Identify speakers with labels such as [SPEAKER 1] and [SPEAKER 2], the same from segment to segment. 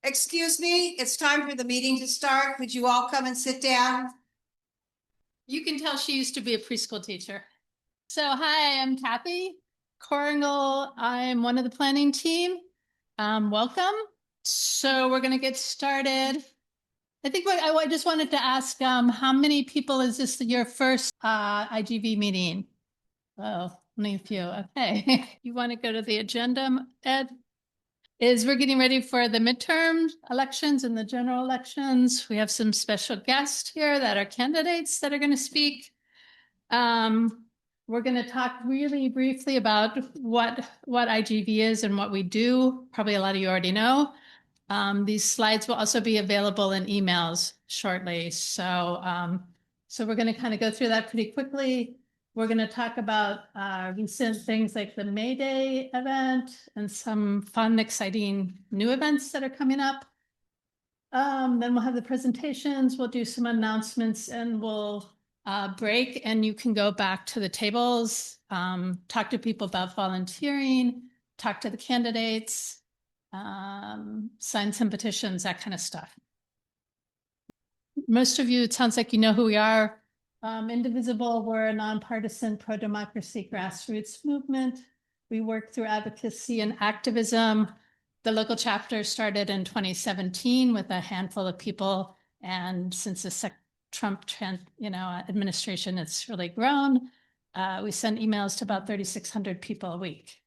[SPEAKER 1] Excuse me, it's time for the meeting to start. Would you all come and sit down?
[SPEAKER 2] You can tell she used to be a preschool teacher. So hi, I'm Kathy Coringle. I'm one of the planning team. Welcome. So we're going to get started. I think I just wanted to ask, how many people is this your first IGV meeting? Oh, only a few. Okay. You want to go to the agenda, Ed? We're getting ready for the midterm elections and the general elections. We have some special guests here that are candidates that are going to speak. We're going to talk really briefly about what IGV is and what we do. Probably a lot of you already know. These slides will also be available in emails shortly. So we're going to kind of go through that pretty quickly. We're going to talk about recent things like the May Day event and some fun, exciting new events that are coming up. Then we'll have the presentations, we'll do some announcements, and we'll break, and you can go back to the tables, talk to people about volunteering, talk to the candidates, sign some petitions, that kind of stuff. Most of you, it sounds like you know who we are. Indivisible, we're a nonpartisan pro-democracy grassroots movement. We work through advocacy and activism. The local chapter started in 2017 with a handful of people, and since the Trump administration, it's really grown. We send emails to about 3,600 people a week,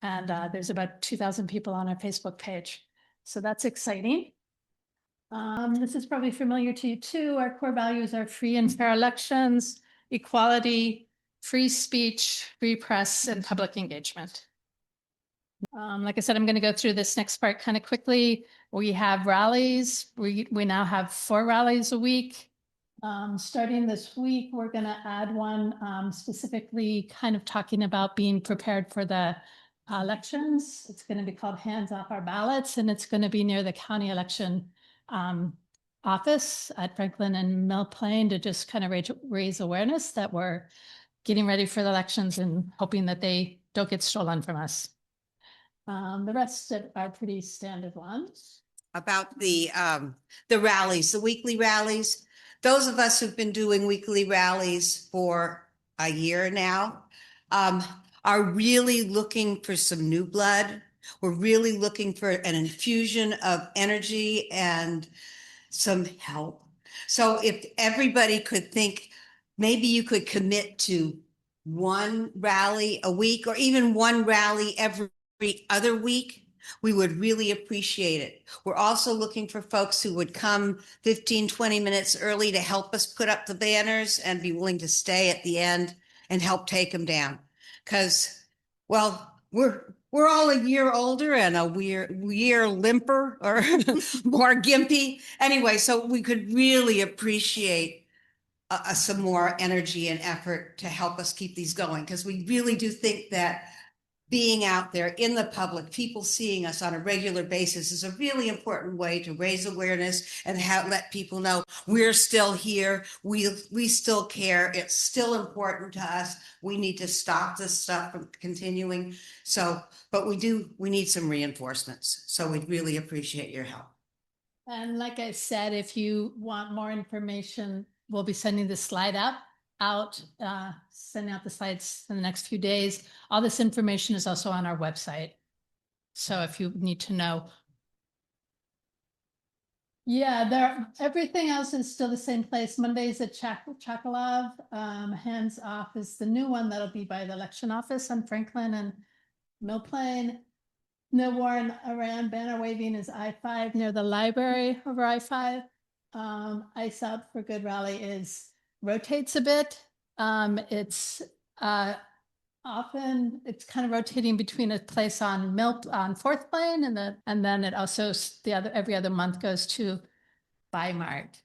[SPEAKER 2] and there's about 2,000 people on our Facebook page. So that's exciting. This is probably familiar to you too. Our core values are free and fair elections, equality, free speech, free press, and public engagement. Like I said, I'm going to go through this next part kind of quickly. We have rallies. We now have 4 rallies a week. Starting this week, we're going to add one specifically kind of talking about being prepared for the elections. It's going to be called Hands Off Our Ballots, and it's going to be near the county election office at Franklin and Mill Plain to just kind of raise awareness that we're getting ready for the elections and hoping that they don't get stolen from us. The rest are pretty standard ones.
[SPEAKER 1] About the rallies, the weekly rallies. Those of us who've been doing weekly rallies for a year now are really looking for some new blood. We're really looking for an infusion of energy and some help. So if everybody could think, maybe you could commit to one rally a week or even one rally every other week, we would really appreciate it. We're also looking for folks who would come 15, 20 minutes early to help us put up the banners and be willing to stay at the end and help take them down. Because, well, we're all a year older and a year limper or more gimpy. Anyway, so we could really appreciate some more energy and effort to help us keep these going, because we really do think that being out there in the public, people seeing us on a regular basis is a really important way to raise awareness and let people know we're still here. We still care. It's still important to us. We need to stop this stuff from continuing. So, but we need some reinforcements. So we'd really appreciate your help.
[SPEAKER 2] And like I said, if you want more information, we'll be sending the slide out, sending out the slides in the next few days. All this information is also on our website. So if you need to know. Yeah, everything else is still the same place. Mondays at Chakalov. Hands Off is the new one that'll be by the election office on Franklin and Mill Plain. No Warren around banner waving is I-5 near the library over I-5. Ice Out for Good Rally rotates a bit. It's often kind of rotating between a place on 4th Plain and then it also every other month goes to Bimart,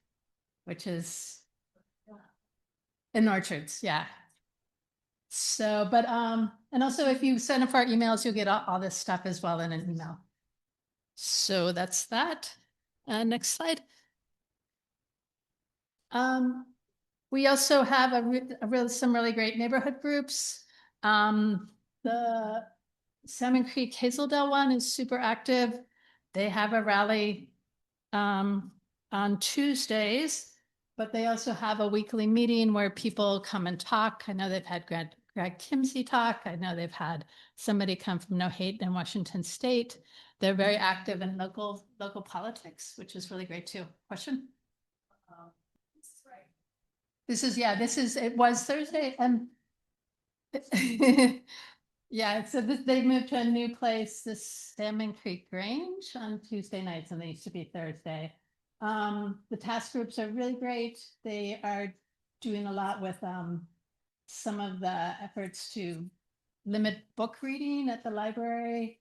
[SPEAKER 2] which is in Orchards, yeah. So, but and also if you sign up for our emails, you'll get all this stuff as well in an email. So that's that. Next slide. We also have some really great neighborhood groups. The Salmon Creek Hazeldale one is super active. They have a rally on Tuesdays, but they also have a weekly meeting where people come and talk. I know they've had Greg Kimsey talk. I know they've had somebody come from No Hate in Washington State. They're very active in local politics, which is really great too. Question? It was Thursday and yeah, so they moved to a new place, this Salmon Creek Grange on Tuesday nights, and they used to be Thursday. The task groups are really great. They are doing a lot with some of the efforts to limit book reading at the library.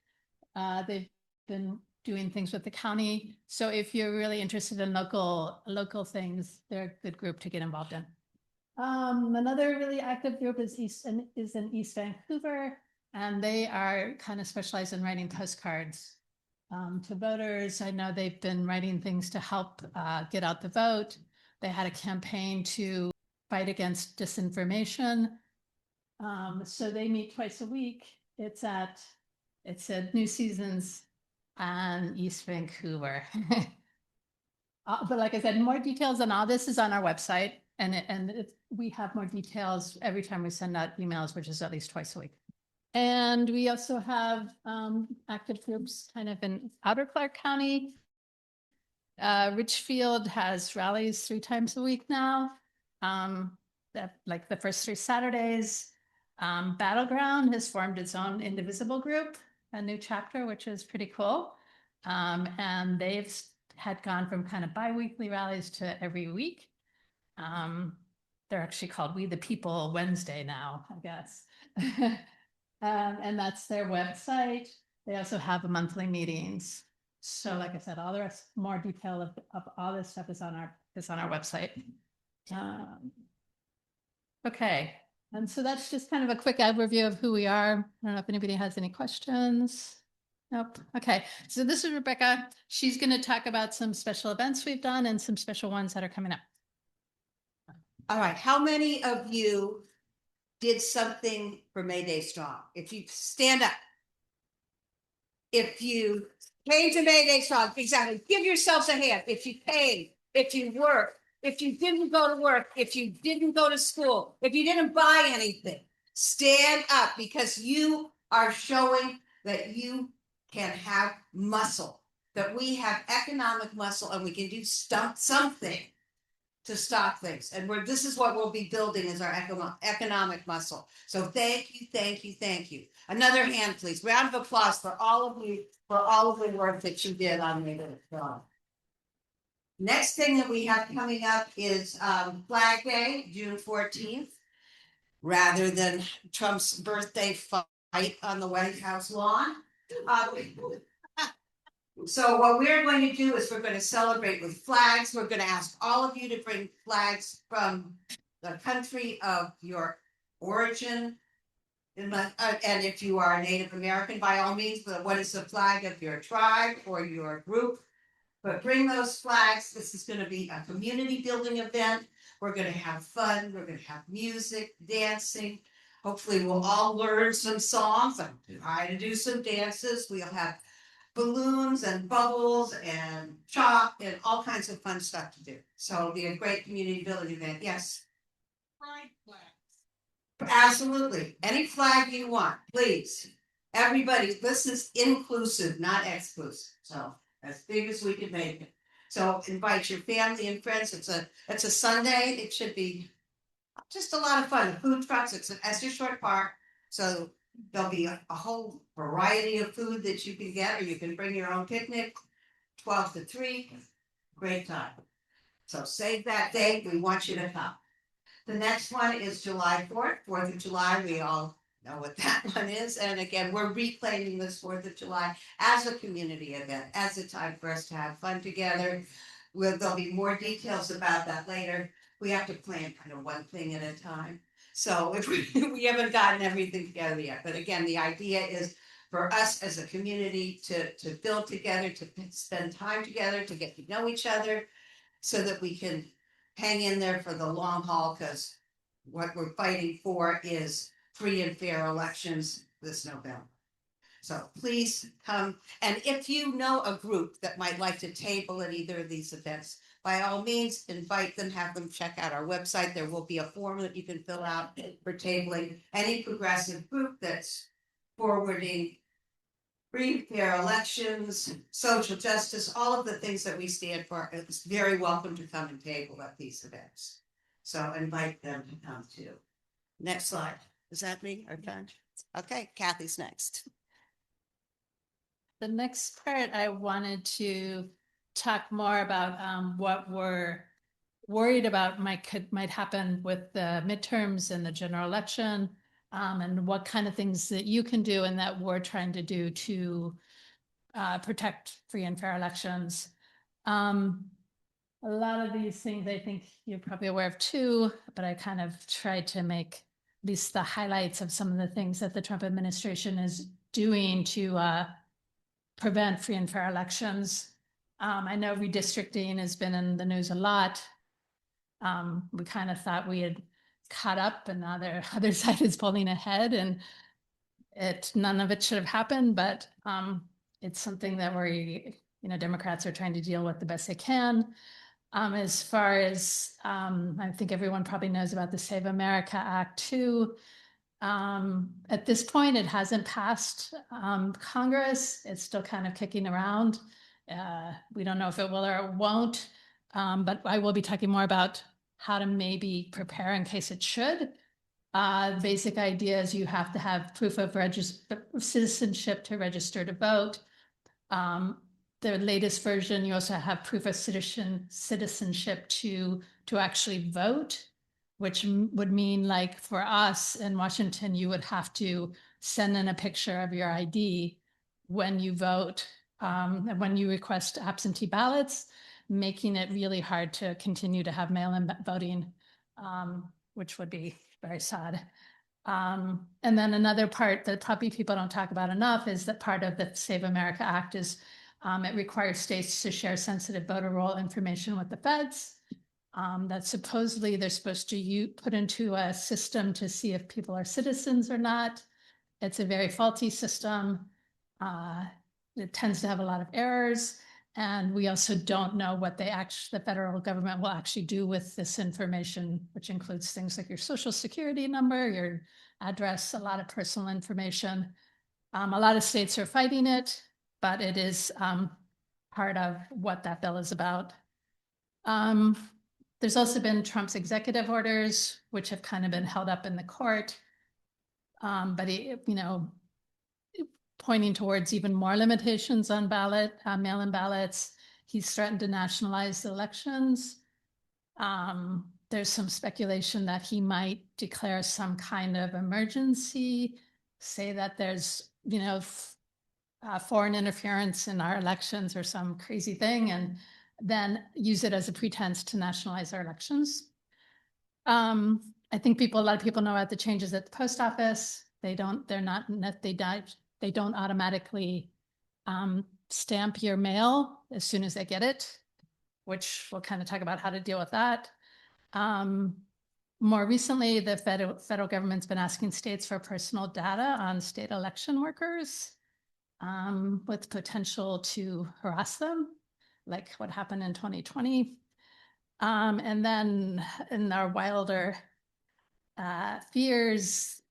[SPEAKER 2] They've been doing things with the county. So if you're really interested in local things, they're a good group to get involved in. Another really active group is in East Vancouver, and they are kind of specialized in writing postcards to voters. I know they've been writing things to help get out the vote. They had a campaign to fight against disinformation. So they meet twice a week. It's at New Seasons and East Vancouver. But like I said, more details on all this is on our website, and we have more details every time we send out emails, which is at least twice a week. And we also have active groups kind of in Outer Clark County. Richfield has rallies 3 times a week now, that like the first 3 Saturdays. Battleground has formed its own Indivisible group, a new chapter, which is pretty cool. And they've had gone from kind of bi-weekly rallies to every week. They're actually called We the People Wednesday now, I guess. And that's their website. They also have monthly meetings. So like I said, all the rest, more detail of all this stuff is on our website. Okay. And so that's just kind of a quick overview of who we are. I don't know if anybody has any questions. Nope. Okay. So this is Rebecca. She's going to talk about some special events we've done and some special ones that are coming up.
[SPEAKER 1] All right. How many of you did something for May Day Strong? If you stand up. If you came to May Day Strong, exactly. Give yourselves a hand. If you came, if you worked, if you didn't go to work, if you didn't go to school, if you didn't buy anything, stand up, because you are showing that you can have muscle, that we have economic muscle, and we can do something to stop things. And this is what we'll be building is our economic muscle. So thank you, thank you, thank you. Another hand, please. Round of applause for all of you, for all of the work that you did on May Day Strong. Next thing that we have coming up is Flag Day, June 14th. Rather than Trump's birthday fight on the White House lawn. So what we're going to do is we're going to celebrate with flags. We're going to ask all of you to bring flags from the country of your origin. And if you are a Native American, by all means, but what is the flag of your tribe or your group? But bring those flags. This is going to be a community building event. We're going to have fun. We're going to have music, dancing. Hopefully we'll all learn some songs. I'm trying to do some dances. We'll have balloons and bubbles and chalk and all kinds of fun stuff to do. So it'll be a great community building event. Yes. Pride flags. Absolutely. Any flag you want, please. Everybody, this is inclusive, not exclusive. So as big as we can make it. So invite your family and friends. It's a Sunday. It should be just a lot of fun. Food trucks. It's an Esther Short Park. So there'll be a whole variety of food that you can get, or you can bring your own picnic. 12 to 3. Great time. So save that date. We want you to come. The next one is July 4th, 4th of July. We all know what that one is. And again, we're reclaiming this 4th of July as a community event, as a time for us to have fun together. There'll be more details about that later. We have to plan kind of one thing at a time. So if we haven't gotten everything together yet. But again, the idea is for us as a community to build together, to spend time together, to get to know each other, so that we can hang in there for the long haul, because what we're fighting for is free and fair elections this November. So please come. And if you know a group that might like to table at either of these events, by all means, invite them, have them check out our website. There will be a form that you can fill out for tabling. Any progressive group that's forwarding free, fair elections, social justice, all of the things that we stand for, is very welcome to come and table at these events. So invite them to come too. Next slide. Is that me or done? Okay, Kathy's next.
[SPEAKER 2] The next part, I wanted to talk more about what we're worried about might happen with the midterms and the general election, and what kind of things that you can do and that we're trying to do to protect free and fair elections. A lot of these things I think you're probably aware of too, but I kind of tried to make at least the highlights of some of the things that the Trump administration is doing to prevent free and fair elections. I know redistricting has been in the news a lot. We kind of thought we had caught up, and now the other side is pulling ahead, and none of it should have happened, but it's something that Democrats are trying to deal with the best they can. As far as I think everyone probably knows about the Save America Act too. At this point, it hasn't passed Congress. It's still kind of kicking around. We don't know if it will or it won't, but I will be talking more about how to maybe prepare in case it should. Basic idea is you have to have proof of citizenship to register to vote. The latest version, you also have proof of citizenship to actually vote, which would mean, like for us in Washington, you would have to send in a picture of your ID when you vote, and when you request absentee ballots, making it really hard to continue to have mail-in voting, which would be very sad. And then another part that probably people don't talk about enough is that part of the Save America Act is it requires states to share sensitive voter roll information with the feds. That supposedly they're supposed to put into a system to see if people are citizens or not. It's a very faulty system. It tends to have a lot of errors. And we also don't know what the federal government will actually do with this information, which includes things like your social security number, your address, a lot of personal information. A lot of states are fighting it, but it is part of what that bill is about. There's also been Trump's executive orders, which have kind of been held up in the court. But pointing towards even more limitations on mail-in ballots. He's threatened to nationalize the elections. There's some speculation that he might declare some kind of emergency, say that there's, foreign interference in our elections or some crazy thing, and then use it as a pretense to nationalize our elections. I think a lot of people know about the changes at the post office. They don't automatically stamp your mail as soon as they get it, which we'll kind of talk about how to deal with that. More recently, the federal government's been asking states for personal data on state election workers, with potential to harass them, like what happened in 2020. And then in our wilder fears,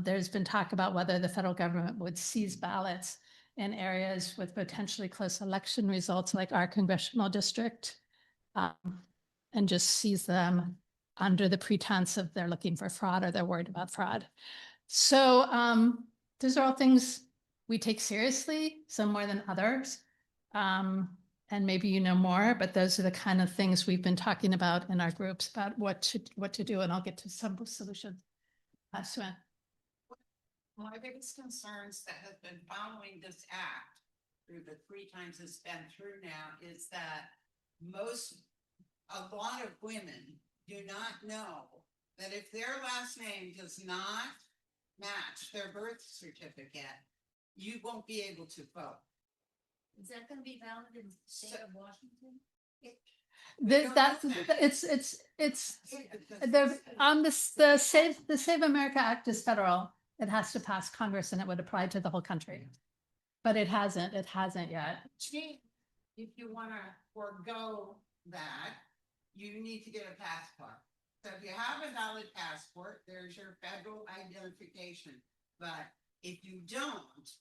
[SPEAKER 2] there's been talk about whether the federal government would seize ballots in areas with potentially close election results, like our congressional district, and just seize them under the pretense of they're looking for fraud or they're worried about fraud. So those are all things we take seriously, some more than others. And maybe you know more, but those are the kind of things we've been talking about in our groups about what to do, and I'll get to some solutions. Suen.
[SPEAKER 3] My biggest concerns that have been following this act through the 3 times it's been through now is that a lot of women do not know that if their last name does not match their birth certificate, you won't be able to vote.
[SPEAKER 4] Is that going to be valid in the state of Washington?
[SPEAKER 2] The Save America Act is federal. It has to pass Congress, and it would apply to the whole country. but it hasn't yet.
[SPEAKER 3] If you wanna forego that, you need to get a passport. So if you have a valid passport, there's your federal identification. But if you don't,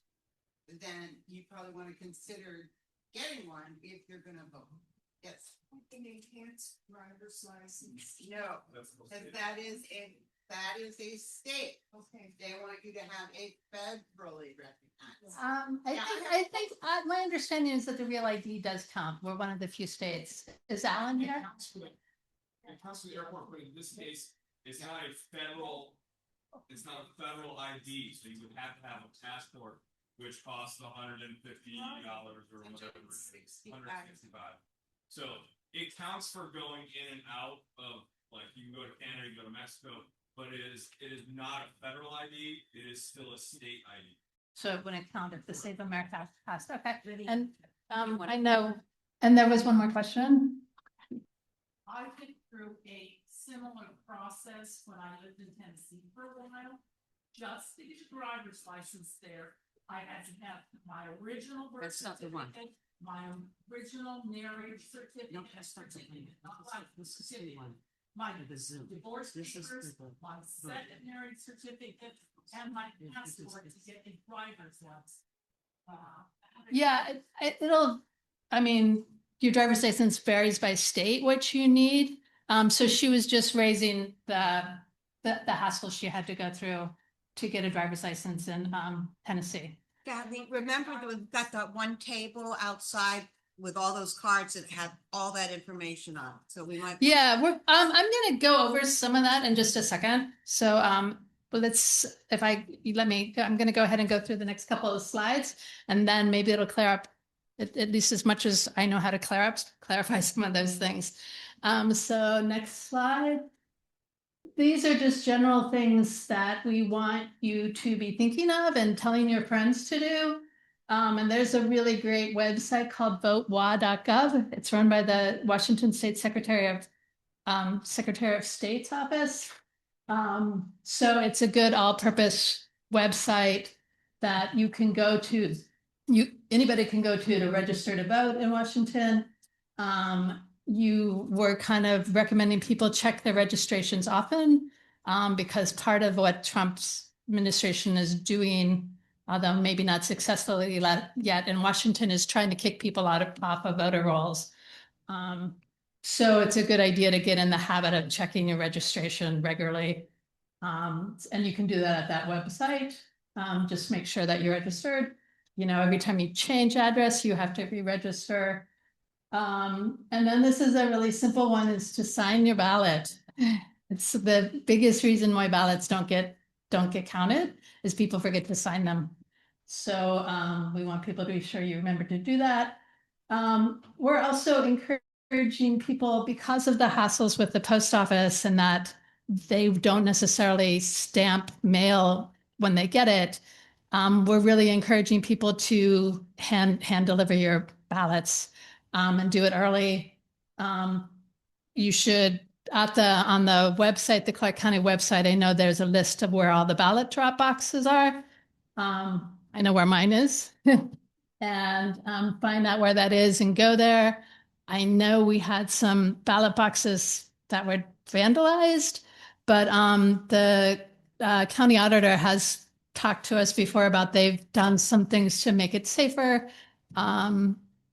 [SPEAKER 3] then you probably wanna consider getting one if you're gonna vote. Yes.
[SPEAKER 4] An enhanced driver's license.
[SPEAKER 3] No, because that is a state.
[SPEAKER 4] Okay.
[SPEAKER 3] They want you to have a federally recognized.
[SPEAKER 2] I think my understanding is that the real ID does count. We're one of the few states. Is Alan here?
[SPEAKER 5] It counts for the airport, but in this case, it's not a federal ID, so you would have to have a passport, which costs $150 or whatever. $165. So it counts for going in and out of, like, you can go to Canada, you can go to Mexico, but it is not a federal ID, it is still a state ID.
[SPEAKER 2] So it wouldn't count if the state of America passed. Okay. And I know, and there was one more question.
[SPEAKER 6] I went through a similar process when I lived in Tennessee for a while. Just to get a driver's license there, I had to have my original birth
[SPEAKER 3] That's not the one.
[SPEAKER 6] certificate, my original marriage certificate.
[SPEAKER 3] No, that's not the one.
[SPEAKER 6] not life
[SPEAKER 3] This is the one.
[SPEAKER 6] My
[SPEAKER 3] The Zoom.
[SPEAKER 6] divorce
[SPEAKER 3] This is
[SPEAKER 6] papers,
[SPEAKER 3] the-
[SPEAKER 6] my second marriage certificate, and my passport to get a driver's license.
[SPEAKER 2] Yeah, it'll, I mean, your driver's license varies by state, what you need. So she was just raising the hassle she had to go through to get a driver's license in, Tennessee.
[SPEAKER 1] Kathy, remember we've got that one table outside with all those cards that have all that information on, it. So we might.
[SPEAKER 2] Yeah, I'm gonna go over some of that in just a second. So, but I'm gonna go ahead and go through the next couple of slides, and then maybe it'll clear up at least as much as I know how to clarify some of those things. So next slide. These are just general things that we want you to be thinking of and telling your friends to do. And there's a really great website called votewa.gov. It's run by the Washington State Secretary of State's office. So it's a good all-purpose website that you can go to. Anybody can go to register to vote in Washington. You were kind of recommending people check their registrations often, because part of what Trump's administration is doing, although maybe not successfully yet in Washington, is trying to kick people off of voter rolls. So it's a good idea to get in the habit of checking your registration regularly. And you can do that at that website. Just make sure that you're registered. Every time you change address, you have to re-register. And then this is a really simple one, is to sign your ballot. It's the biggest reason why ballots don't get counted, is people forget to sign them. So we want people to be sure you remember to do that. We're also encouraging people, because of the hassles with the post office and that they don't necessarily stamp mail when they get it. We're really encouraging people to hand deliver your ballots. And do it early. You should, on the website, the Clark County website, I know there's a list of where all the ballot drop boxes are. I know where mine is. And find out where that is and go there. I know we had some ballot boxes that were vandalized, but the county auditor has talked to us before about they've done some things to make it safer.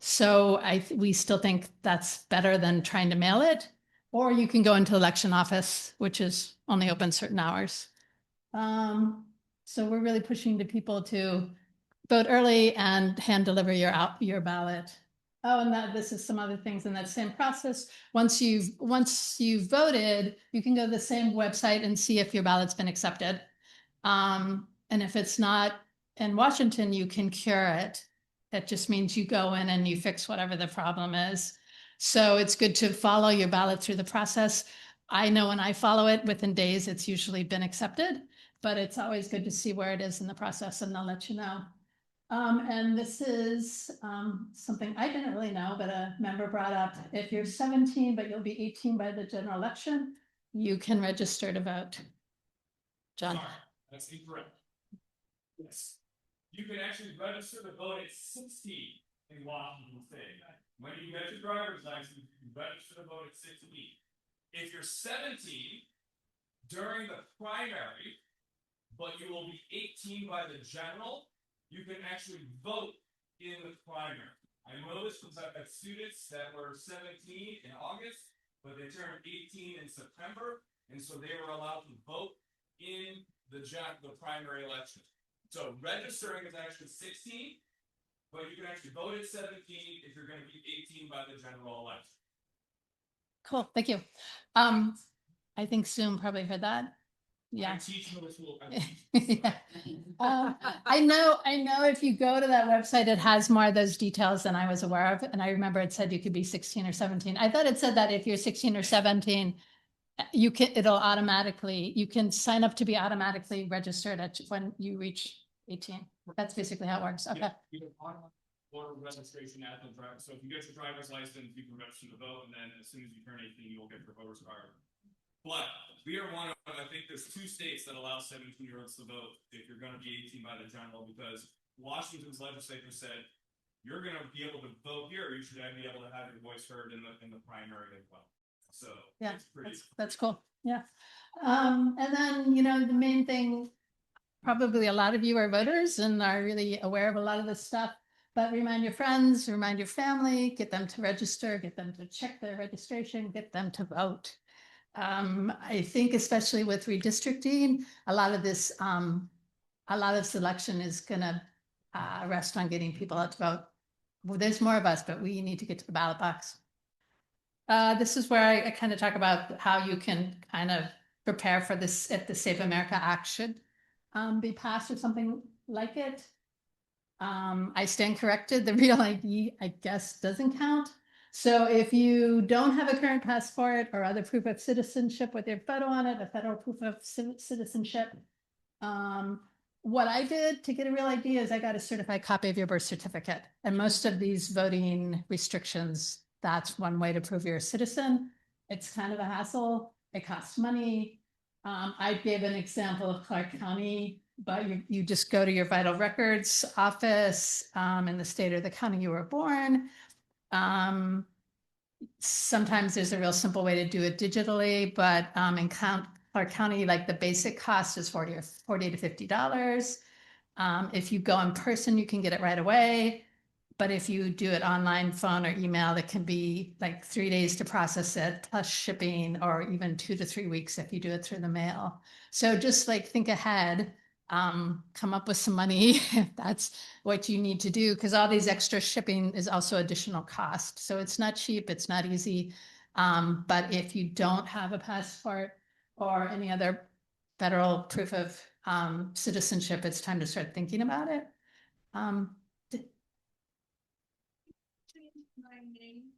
[SPEAKER 2] So we still think that's better than trying to mail it, or you can go into the election office, which is only open certain hours. So we're really pushing to people to vote early and hand deliver your ballot. Oh, and this is some other things in that same process. Once you've voted, you can go to the same website and see if your ballot's been accepted. And if it's not in Washington, you can cure it. That just means you go in and you fix whatever the problem is. So it's good to follow your ballot through the process. I know when I follow it, within days, it's usually been accepted, but it's always good to see where it is in the process, and they'll let you know. And this is something I didn't really know, but a member brought up. If you're 17, but you'll be 18 by the general election, you can register to vote. John?
[SPEAKER 5] Sorry, that's incorrect. Yes. you can actually register to vote at 16 in Washington State. When you get your driver's license, you can register to vote at 16. If you're 17 during the primary, but you will be 18 by the general, you can actually vote in the primary. I know this because I've had students that were 17 in August, but they turned 18 in September, and so they were allowed to vote in the primary election. So registering is actually 16, but you can actually vote at 17 if you're going to be 18 by the general election.
[SPEAKER 2] Cool, thank you. I think Zoom probably heard that. Yeah.
[SPEAKER 5] I teach middle school. I teach
[SPEAKER 2] Yeah. I know if you go to that website, it has more of those details than I was aware of. And I remember it said you could be 16 or 17. I thought it said that if you're 16 or 17, you can sign up to be automatically registered when you reach 18. That's basically how it works. Okay.
[SPEAKER 5] Yeah, you can order registration at the drive. So if you get your driver's license, you can register to vote, and then as soon as you turn 18, you'll get your voter's card. But we are one of, I think there's 2 states that allow 17-year-olds to vote if you're going to be 18 by the general, because Washington's legislature said you're going to be able to vote here. You should be able to have your voice heard in the primary as well. So
[SPEAKER 2] Yeah,
[SPEAKER 5] it's pretty.
[SPEAKER 2] that's cool. Yeah. And then, the main thing, probably a lot of you are voters and are really aware of a lot of this stuff, but remind your friends, remind your family, get them to register, get them to check their registration, get them to vote. I think especially with redistricting, a lot of selection is gonna rest on getting people out to vote. Well, there's more of us, but we need to get to the ballot box. This is where I kind of talk about how you can kind of prepare for this if the Save America Act should be passed or something like it. I stand corrected. The real ID, I guess, doesn't count. So if you don't have a current passport or other proof of citizenship with your photo on it, a federal proof of citizenship, what I did to get a real ID is I got a certified copy of your birth certificate. And most of these voting restrictions, that's one way to prove you're a citizen. It's kind of a hassle. It costs money. I gave an example of Clark County, but you just go to your vital records office in the state or the county you were born. Sometimes there's a real simple way to do it digitally, but in Clark County, like the basic cost is $40 to $50. If you go in person, you can get it right away. But if you do it online, phone, or email, it can be like 3 days to process it, plus shipping, or even 2 to 3 weeks if you do it through the mail. So just like think ahead, come up with some money if that's what you need to do, because all these extra shipping is also additional cost. So it's not cheap, it's not easy. But if you don't have a passport or any other federal proof of citizenship, it's time to start thinking about it.
[SPEAKER 3] My name,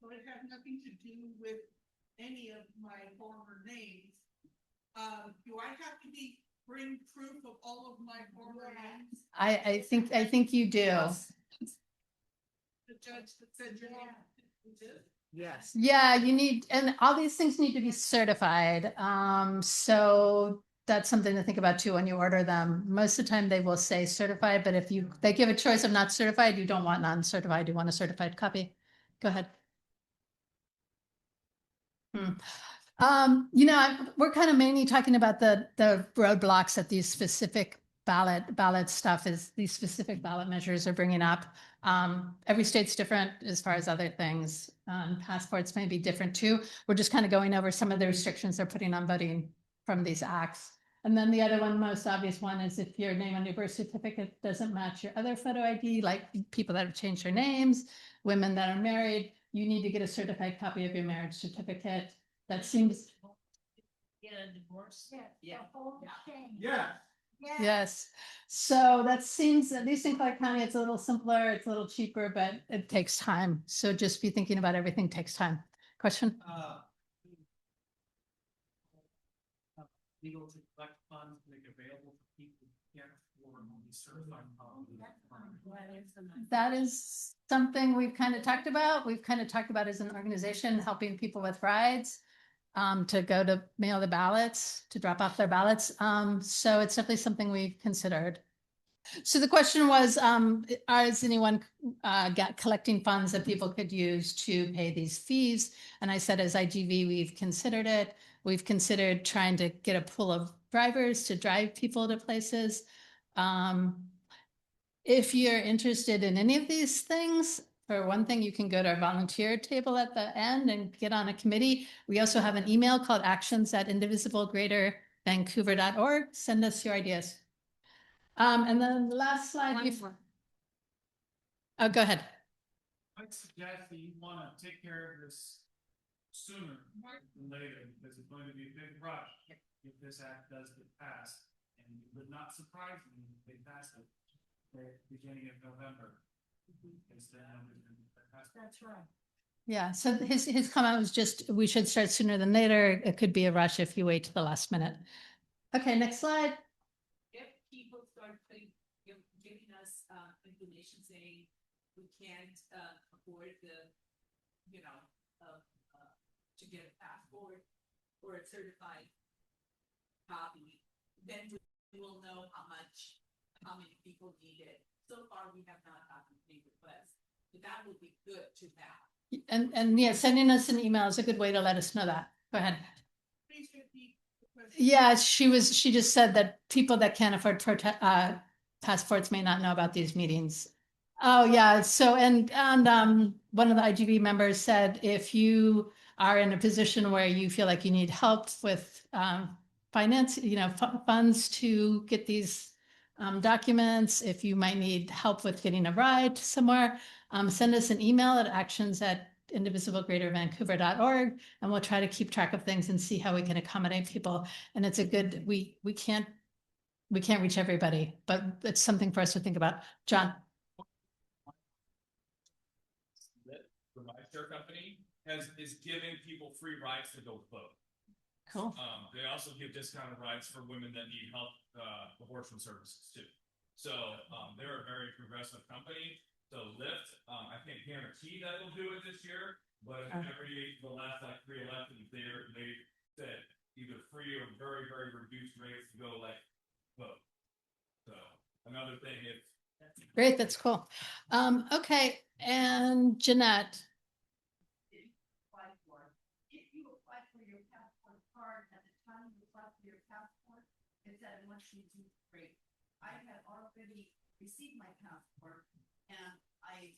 [SPEAKER 3] but it has nothing to do with any of my former names. Do I have to bring proof of all of my former names?
[SPEAKER 2] I think you do.
[SPEAKER 3] The judge that said your name.
[SPEAKER 1] Yes.
[SPEAKER 2] Yeah, you need, and all these things need to be certified. So that's something to think about too when you order them. Most of the time they will say certified, but if they give a choice of not certified, you don't want non-certified, you want a certified copy. Go ahead. We're kind of mainly talking about the roadblocks that these specific ballot stuff is, these specific ballot measures are bringing up. Every state's different as far as other things. Passports may be different too. We're just kind of going over some of the restrictions they're putting on voting from these acts. And then the other one, most obvious one, is if your name on your birth certificate doesn't match your other photo ID, like people that have changed their names, women that are married, you need to get a certified copy of your marriage certificate. That seems.
[SPEAKER 4] Get a divorce.
[SPEAKER 3] Yeah.
[SPEAKER 4] The whole thing.
[SPEAKER 5] Yeah.
[SPEAKER 2] Yes. So that seems, at least in Clark County, it's a little simpler, it's a little cheaper, but it takes time. So just be thinking about everything takes time. Question?
[SPEAKER 7] Legal to collect funds, make available for people who can't afford to be certified.
[SPEAKER 2] That is something we've kind of talked about. We've kind of talked about as an organization, helping people with rides. to go to mail the ballots, to drop off their ballots. So it's definitely something we've considered. So the question was, is anyone collecting funds that people could use to pay these fees? And I said, as IGV, we've considered it. We've considered trying to get a pool of drivers to drive people to places. If you're interested in any of these things, for one thing, you can go to our volunteer table at the end and get on a committee. We also have an email called actions@indivisiblegreatervancouver.org. Send us your ideas. And then the last slide. Oh, go ahead.
[SPEAKER 7] I'd suggest that you wanna take care of this sooner than later, because it's going to be a big rush if this act does get passed. And it would not surprise me if they pass it the beginning of November. Because then
[SPEAKER 6] That's right.
[SPEAKER 2] Yeah, so his comment was just, we should start sooner than later. It could be a rush if you wait to the last minute. Okay, next slide.
[SPEAKER 6] If people start giving us information saying we can't afford the, to get a passport or a certified copy, then we will know how many people need it. So far, we have not gotten any requests, but that would be good to have.
[SPEAKER 2] And yeah, sending us an email is a good way to let us know that. Go ahead.
[SPEAKER 6] Please repeat the question.
[SPEAKER 2] Yeah, she just said that people that can't afford passports may not know about these meetings. Oh, yeah. So, and one of the IGV members said, if you are in a position where you feel like you need help with finance, funds to get these documents, if you might need help with getting a ride somewhere, send us an email at actions@indivisiblegreatervancouver.org, and we'll try to keep track of things and see how we can accommodate people. And it's a good, we can't reach everybody, but it's something for us to think about. John.
[SPEAKER 5] The rideshare company is giving people free rides to go vote.
[SPEAKER 2] Cool.
[SPEAKER 5] They also give discounted rides for women that need help, abortion services too. So, they're a very progressive company. So Lyft, I can't guarantee that they'll do it this year, but the last like 3 elections, they said either free or very, very reduced rates to go vote. So another thing is.
[SPEAKER 2] Great, that's cool. Okay, and Jeanette.
[SPEAKER 4] If you apply for your passport card at the time you apply for your passport, it's at a much reduced rate. I had already received my passport and I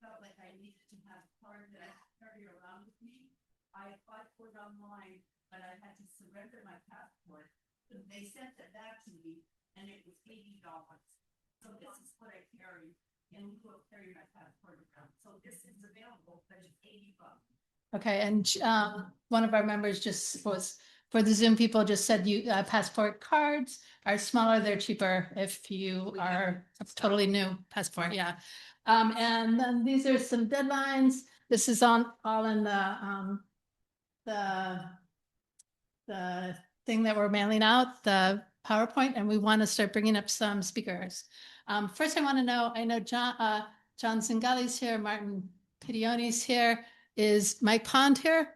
[SPEAKER 4] felt like I needed to have a card that I could carry around with me. I applied for it online, but I had to surrender my passport. So they sent it back to me and it was $80. So this is what I carry, and we will carry my passport around. So this is available, but it's $80.
[SPEAKER 2] Okay, and one of our members just was, for the Zoom people, just said you passport cards are smaller, they're cheaper if you are a totally new passport, yeah. And then these are some deadlines. This is all in the thing that we're mailing out, the PowerPoint, and we want to start bringing up some speakers. First, I want to know, I know John Zingali's here, Martin Pidioni's here. Is Mike Pond here?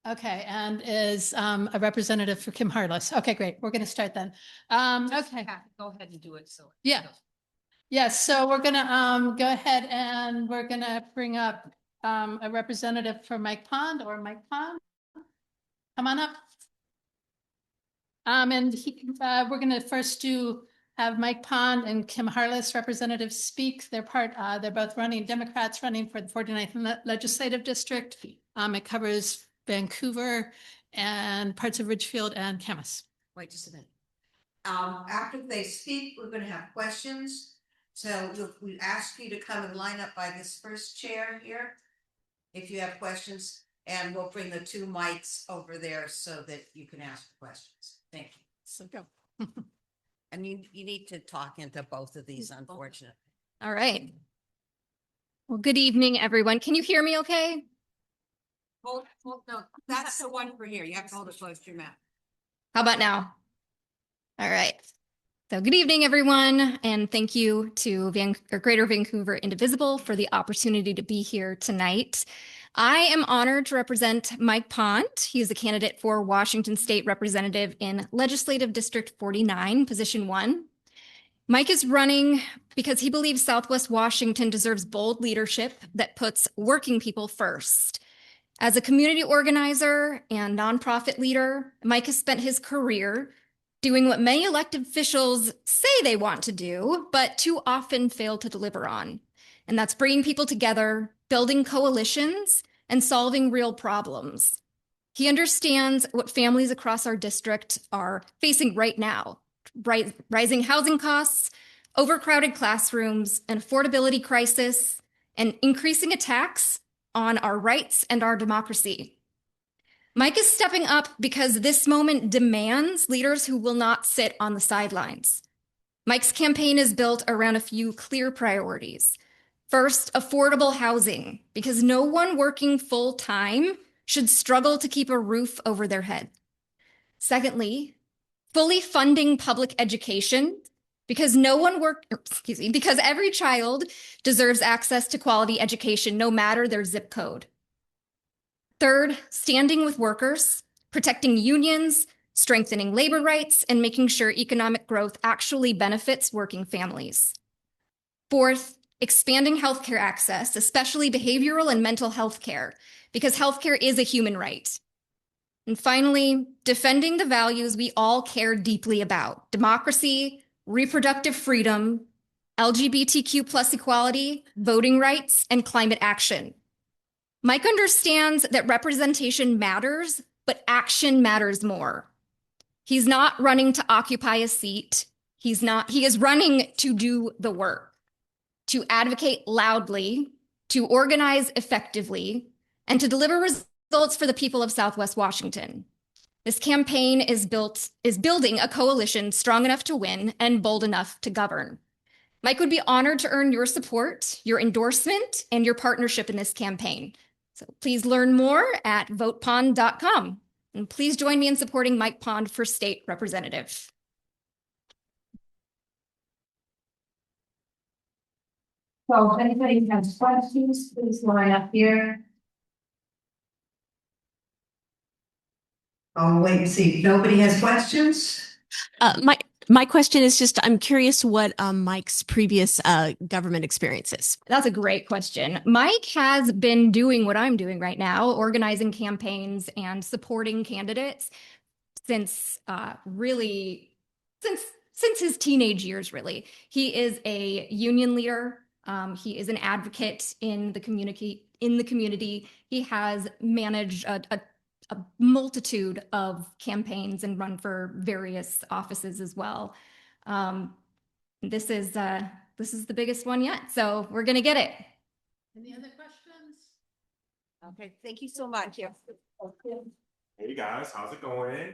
[SPEAKER 2] Okay, and is a representative for Kim Harless. Okay, great. We're going to start then. Okay.
[SPEAKER 3] Go ahead and do it. So.
[SPEAKER 2] Yeah. Yes, so we're going to go ahead and we're going to bring up a representative for Mike Pond or Mike Pond. Come on up. And we're going to first have Mike Pond and Kim Harless representatives speak. They're both running, Democrats running for the 49th Legislative District. It covers Vancouver and parts of Ridgefield and Camas.
[SPEAKER 1] Wait just a minute. After they speak, we're gonna have questions. So we ask you to come and line up by this first chair here. If you have questions, and we'll bring the 2 mics over there so that you can ask questions. Thank you.
[SPEAKER 2] So go.
[SPEAKER 1] And you need to talk into both of these, unfortunately.
[SPEAKER 8] All right. Well, good evening, everyone. Can you hear me okay?
[SPEAKER 1] Hold, no, that's the one for here. You have to hold it close to your mouth.
[SPEAKER 8] How about now? All right. So good evening, everyone, and thank you to Greater Vancouver Indivisible for the opportunity to be here tonight. I am honored to represent Mike Pond. He is a candidate for Washington State Representative in Legislative District 49, Position 1. Mike is running because he believes Southwest Washington deserves bold leadership that puts working people first. As a community organizer and nonprofit leader, Mike has spent his career doing what many elected officials say they want to do, but too often fail to deliver on. And that's bringing people together, building coalitions, and solving real problems. He understands what families across our district are facing right now: rising housing costs, overcrowded classrooms, an affordability crisis, and increasing attacks on our rights and our democracy. Mike is stepping up because this moment demands leaders who will not sit on the sidelines. Mike's campaign is built around a few clear priorities. First, affordable housing, because no one working full-time should struggle to keep a roof over their head. Secondly, fully funding public education, because because every child deserves access to quality education, no matter their zip code. Third, standing with workers, protecting unions, strengthening labor rights, and making sure economic growth actually benefits working families. Fourth, expanding healthcare access, especially behavioral and mental health care, because healthcare is a human right. And finally, defending the values we all care deeply about: democracy, reproductive freedom, LGBTQ plus equality, voting rights, and climate action. Mike understands that representation matters, but action matters more. He's not running to occupy a seat. He is running to do the work, to advocate loudly, to organize effectively, and to deliver results for the people of Southwest Washington. This campaign is building a coalition strong enough to win and bold enough to govern. Mike would be honored to earn your support, your endorsement, and your partnership in this campaign. So please learn more at votepond.com. And please join me in supporting Mike Pond for state representative.
[SPEAKER 9] So if anybody has questions, please line up here.
[SPEAKER 1] I'll wait and see. If nobody has questions?
[SPEAKER 10] My question is just, I'm curious what Mike's previous government experience is.
[SPEAKER 8] That's a great question. Mike has been doing what I'm doing right now, organizing campaigns and supporting candidates since since his teenage years, really. He is a union leader. He is an advocate in the community. He has managed a multitude of campaigns and run for various offices as well. This is the biggest one yet, so we're gonna get it.
[SPEAKER 6] Any other questions?
[SPEAKER 1] Okay, thank you so much.
[SPEAKER 11] Hey guys, how's it going?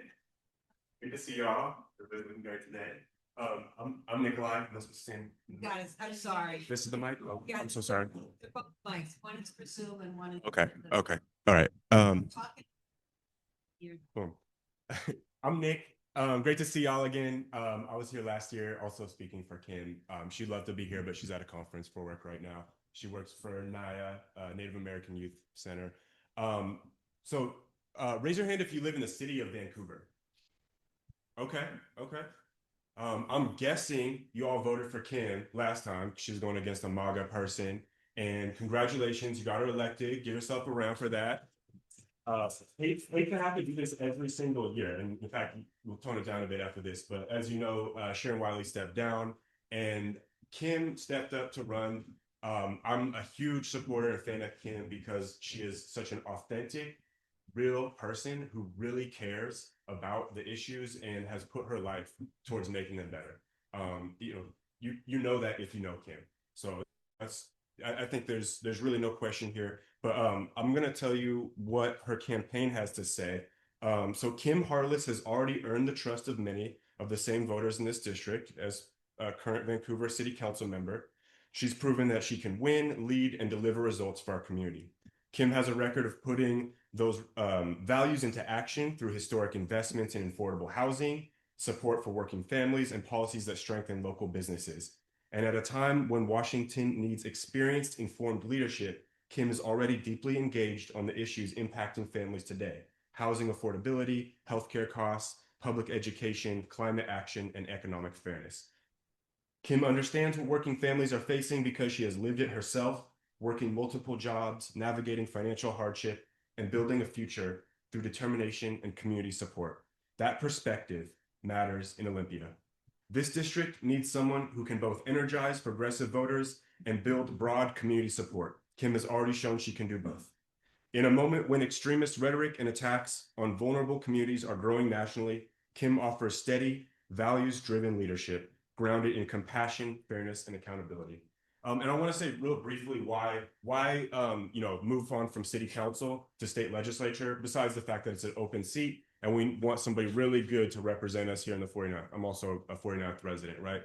[SPEAKER 11] Good to see y'all. We're looking great today. I'm Nikolai.
[SPEAKER 1] Guys, I'm sorry.
[SPEAKER 11] This is the mic. Oh,
[SPEAKER 1] Yeah.
[SPEAKER 11] I'm so sorry.
[SPEAKER 1] They're both mics. One is for Zoom and one is.
[SPEAKER 11] Okay. Okay. All right.
[SPEAKER 1] Talking.
[SPEAKER 11] Boom. I'm Nick. Great to see y'all again. I was here last year also speaking for Kim. She'd love to be here, but she's at a conference for work right now. She works for NAYA, Native American Youth Center. So raise your hand if you live in the city of Vancouver. Okay. Okay. I'm guessing you all voted for Kim last time. She's going against a MAGA person. And congratulations, you got her elected. Give yourself a round for that. Hate to have to do this every single year. And in fact, we'll tone it down a bit after this. But as you know, Sharon Wiley stepped down and Kim stepped up to run. I'm a huge supporter and fan of Kim because she is such an authentic, real person who really cares about the issues and has put her life towards making them better. You know that if you know Kim. So I think there's really no question here. But I'm going to tell you what her campaign has to say. So Kim Harless has already earned the trust of many of the same voters in this district as a current Vancouver City Council member. She's proven that she can win, lead, and deliver results for our community. Kim has a record of putting those values into action through historic investments in affordable housing, support for working families, and policies that strengthen local businesses. And at a time when Washington needs experienced, informed leadership, Kim is already deeply engaged on the issues impacting families today: housing affordability, healthcare costs, public education, climate action, and economic fairness. Kim understands what working families are facing because she has lived it herself, working multiple jobs, navigating financial hardship, and building a future through determination and community support. That perspective matters in Olympia. This district needs someone who can both energize progressive voters and build broad community support. Kim has already shown she can do both. In a moment when extremist rhetoric and attacks on vulnerable communities are growing nationally, Kim offers steady, values-driven leadership grounded in compassion, fairness, and accountability. And I want to say real briefly why move on from city council to state legislature, besides the fact that it's an open seat and we want somebody really good to represent us here in the 49th. I'm also a 49th resident, right?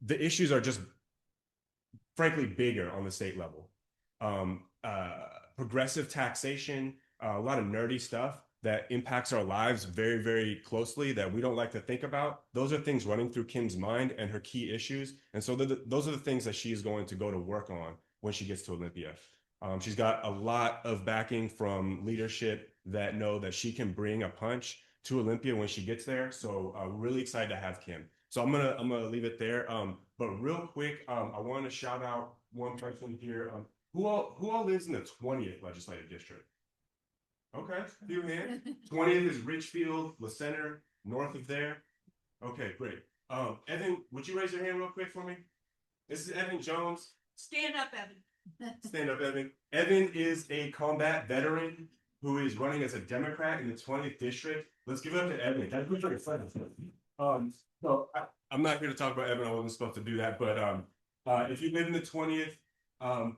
[SPEAKER 11] The issues are just frankly bigger on the state level. Progressive taxation, a lot of nerdy stuff that impacts our lives very, very closely that we don't like to think about. Those are things running through Kim's mind and her key issues. And so those are the things that she is going to go to work on when she gets to Olympia. She's got a lot of backing from leadership that know that she can bring a punch to Olympia when she gets there. So really excited to have Kim. So I'm gonna leave it there. But real quick, I want to shout out one person here. Who all lives in the 20th legislative district? Okay, few hands. 20th is Richfield, La Center, north of there. Okay, great. Evan, would you raise your hand real quick for me? This is Evan Jones.
[SPEAKER 3] Stand up, Evan.
[SPEAKER 11] Stand up, Evan. Evan is a combat veteran who is running as a Democrat in the 20th district. Let's give it up to Evan. That's really fun. So I'm not here to talk about Evan. I wasn't supposed to do that, but if you live in the 20th,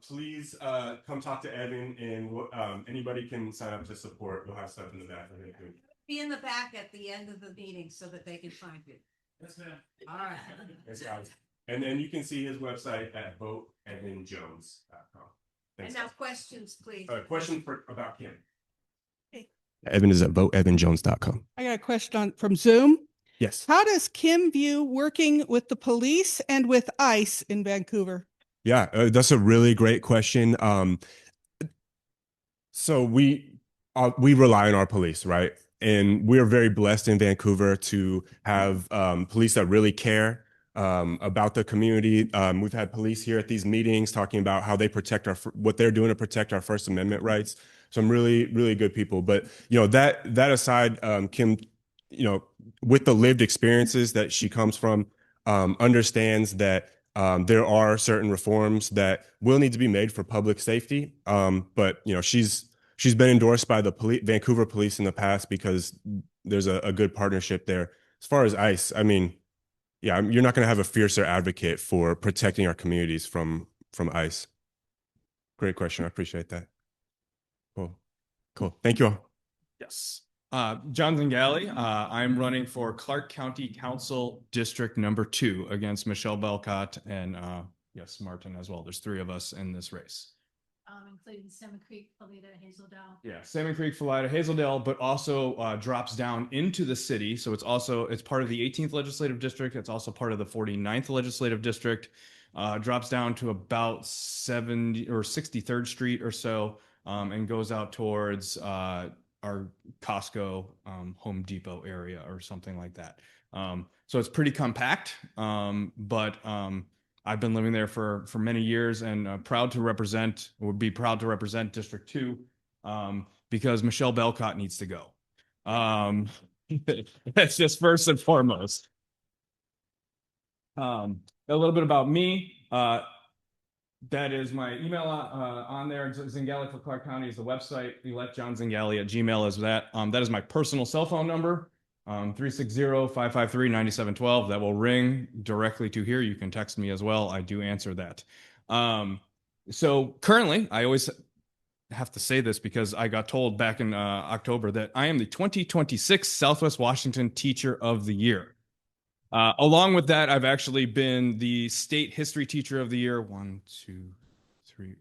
[SPEAKER 11] please come talk to Evan, and anybody can sign up to support. We'll have stuff in the back.
[SPEAKER 1] Be in the back at the end of the meeting so that they can find you.
[SPEAKER 7] Yes, ma'am.
[SPEAKER 1] All right.
[SPEAKER 11] Yes, guys. And then you can see his website at voteevanjones.com.
[SPEAKER 1] And now questions, please.
[SPEAKER 11] Question about Kim. Evan is at voteevanjones.com.
[SPEAKER 12] I got a question from Zoom.
[SPEAKER 11] Yes.
[SPEAKER 12] How does Kim view working with the police and with ICE in Vancouver?
[SPEAKER 11] Yeah, that's a really great question. So we rely on our police, right? And we're very blessed in Vancouver to have police that really care about the community. We've had police here at these meetings talking about how they protect what they're doing to protect our First Amendment rights. Some really, really good people. But that aside, Kim, with the lived experiences that she comes from, understands that there are certain reforms that will need to be made for public safety. But she's been endorsed by the Vancouver police in the past because there's a good partnership there. As far as ICE, I mean, yeah, you're not going to have a fiercer advocate for protecting our communities from ICE. Great question. I appreciate that. Cool. Thank you all.
[SPEAKER 13] Yes. John Zingali. I'm running for Clark County Council District number 2 against Michelle Belcott and yes, Martin as well. There's 3 of us in this race.
[SPEAKER 2] Including Salmon Creek, Felida, Hazeldale.
[SPEAKER 13] Yeah, Salmon Creek, Felida, Hazeldale, but also drops down into the city. So it's part of the 18th legislative district. It's also part of the 49th legislative district. Drops down to about 70 or 63rd Street or so, and goes out towards our Costco, Home Depot area or something like that. So it's pretty compact, but I've been living there for many years and would be proud to represent District 2 because Michelle Belcott needs to go. That's just first and foremost. A little bit about me. That is my email on there. Zingali for Clark County is the website. Johnzingali at gmail is that. That is my personal cell phone number, 360-553-9712. That will ring directly to here. You can text me as well. I do answer that. So currently, I always have to say this because I got told back in October that I am the 2026 Southwest Washington Teacher of the Year. Along with that, I've actually been the State History Teacher of the Year 1, 2, 3,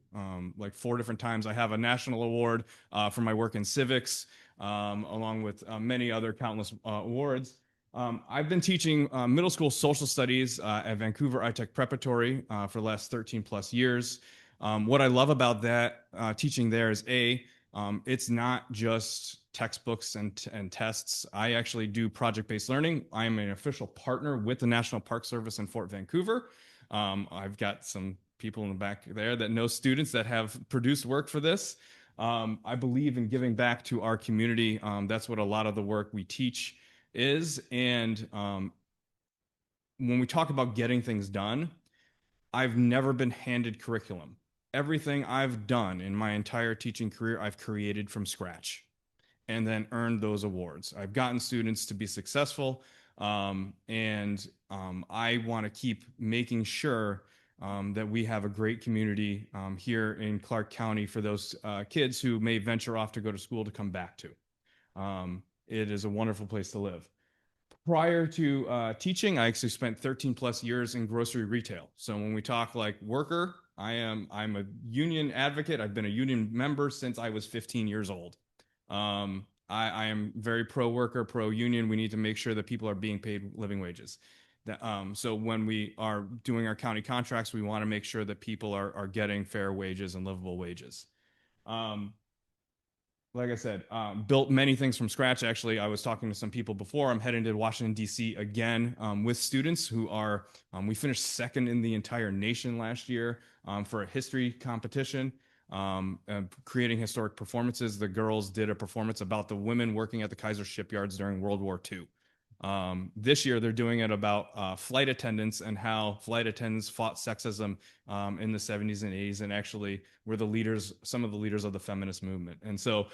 [SPEAKER 13] like 4 different times. I have a national award for my work in civics, along with many other countless awards. I've been teaching middle school social studies at Vancouver ITech Preparatory for the last 13 plus years. What I love about that teaching there is it's not just textbooks and tests. I actually do project-based learning. I am an official partner with the National Park Service in Fort Vancouver. I've got some people in the back there that know students that have produced work for this. I believe in giving back to our community. That's what a lot of the work we teach is. And when we talk about getting things done, I've never been handed curriculum. Everything I've done in my entire teaching career, I've created from scratch and then earned those awards. I've gotten students to be successful, and I want to keep making sure that we have a great community here in Clark County for those kids who may venture off to go to school to come back to. It is a wonderful place to live. Prior to teaching, I actually spent 13 plus years in grocery retail. So when we talk like worker, I'm a union advocate. I've been a union member since I was 15 years old. I am very pro worker, pro union. We need to make sure that people are being paid living wages. So when we are doing our county contracts, we want to make sure that people are getting fair wages and livable wages. Like I said, built many things from scratch. Actually, I was talking to some people before. I'm heading to Washington, D.C. again with students who are, we finished second in the entire nation last year for a history competition, creating historic performances. The girls did a performance about the women working at the Kaiser shipyards during World War II. This year, they're doing it about flight attendants and how flight attendants fought sexism in the 70s and 80s, and actually were the leaders, some of the leaders of the feminist movement. And so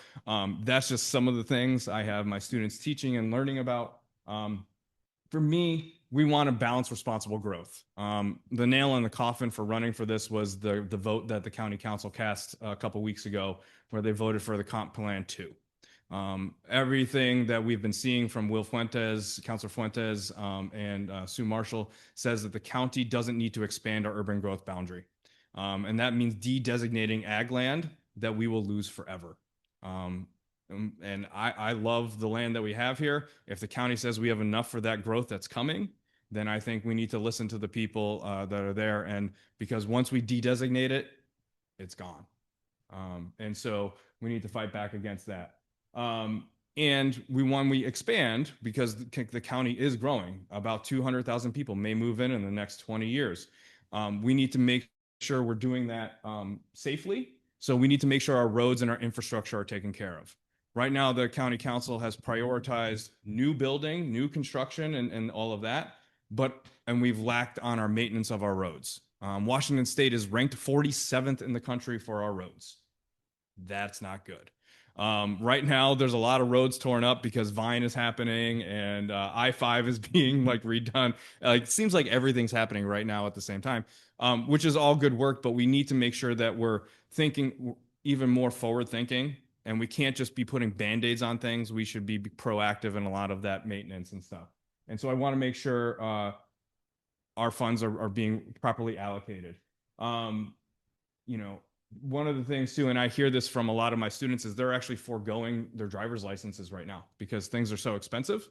[SPEAKER 13] that's just some of the things I have my students teaching and learning about. For me, we want to balance responsible growth. The nail in the coffin for running for this was the vote that the county council cast a couple weeks ago, where they voted for the comp plan 2. Everything that we've been seeing from Will Fuentes, Councilor Fuentes, and Sue Marshall says that the county doesn't need to expand our urban growth boundary. And that means de-designating ag land that we will lose forever. And I love the land that we have here. If the county says we have enough for that growth that's coming, then I think we need to listen to the people that are there. And because once we de-designate it, it's gone. And so we need to fight back against that. And when we expand, because the county is growing, about 200,000 people may move in the next 20 years. We need to make sure we're doing that safely. So we need to make sure our roads and our infrastructure are taken care of. Right now, the county council has prioritized new building, new construction, and all of that, and we've lacked on our maintenance of our roads. Washington State is ranked 47th in the country for our roads. That's not good. Right now, there's a lot of roads torn up because Vine is happening and I-5 is being like redone. It seems like everything's happening right now at the same time, which is all good work, but we need to make sure that we're thinking even more forward thinking, and we can't just be putting Band-Aids on things. We should be proactive in a lot of that maintenance and stuff. And so I want to make sure our funds are being properly allocated. One of the things too, and I hear this from a lot of my students, is they're actually foregoing their driver's licenses right now because things are so expensive,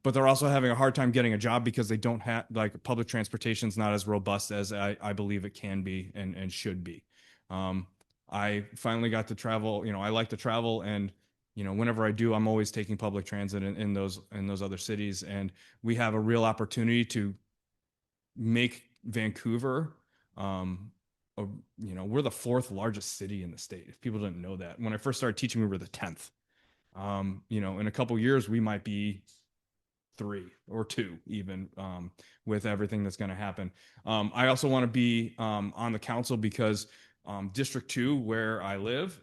[SPEAKER 13] but they're also having a hard time getting a job because they don't have, like, public transportation is not as robust as I believe it can be and should be. I finally got to travel. I like to travel, and whenever I do, I'm always taking public transit in those other cities, and we have a real opportunity to make Vancouver. We're the 4th largest city in the state. If people didn't know that, when I first started teaching, we were the 10th. In a couple years, we might be 3 or 2 even, with everything that's going to happen. I also want to be on the council because District 2, where I live,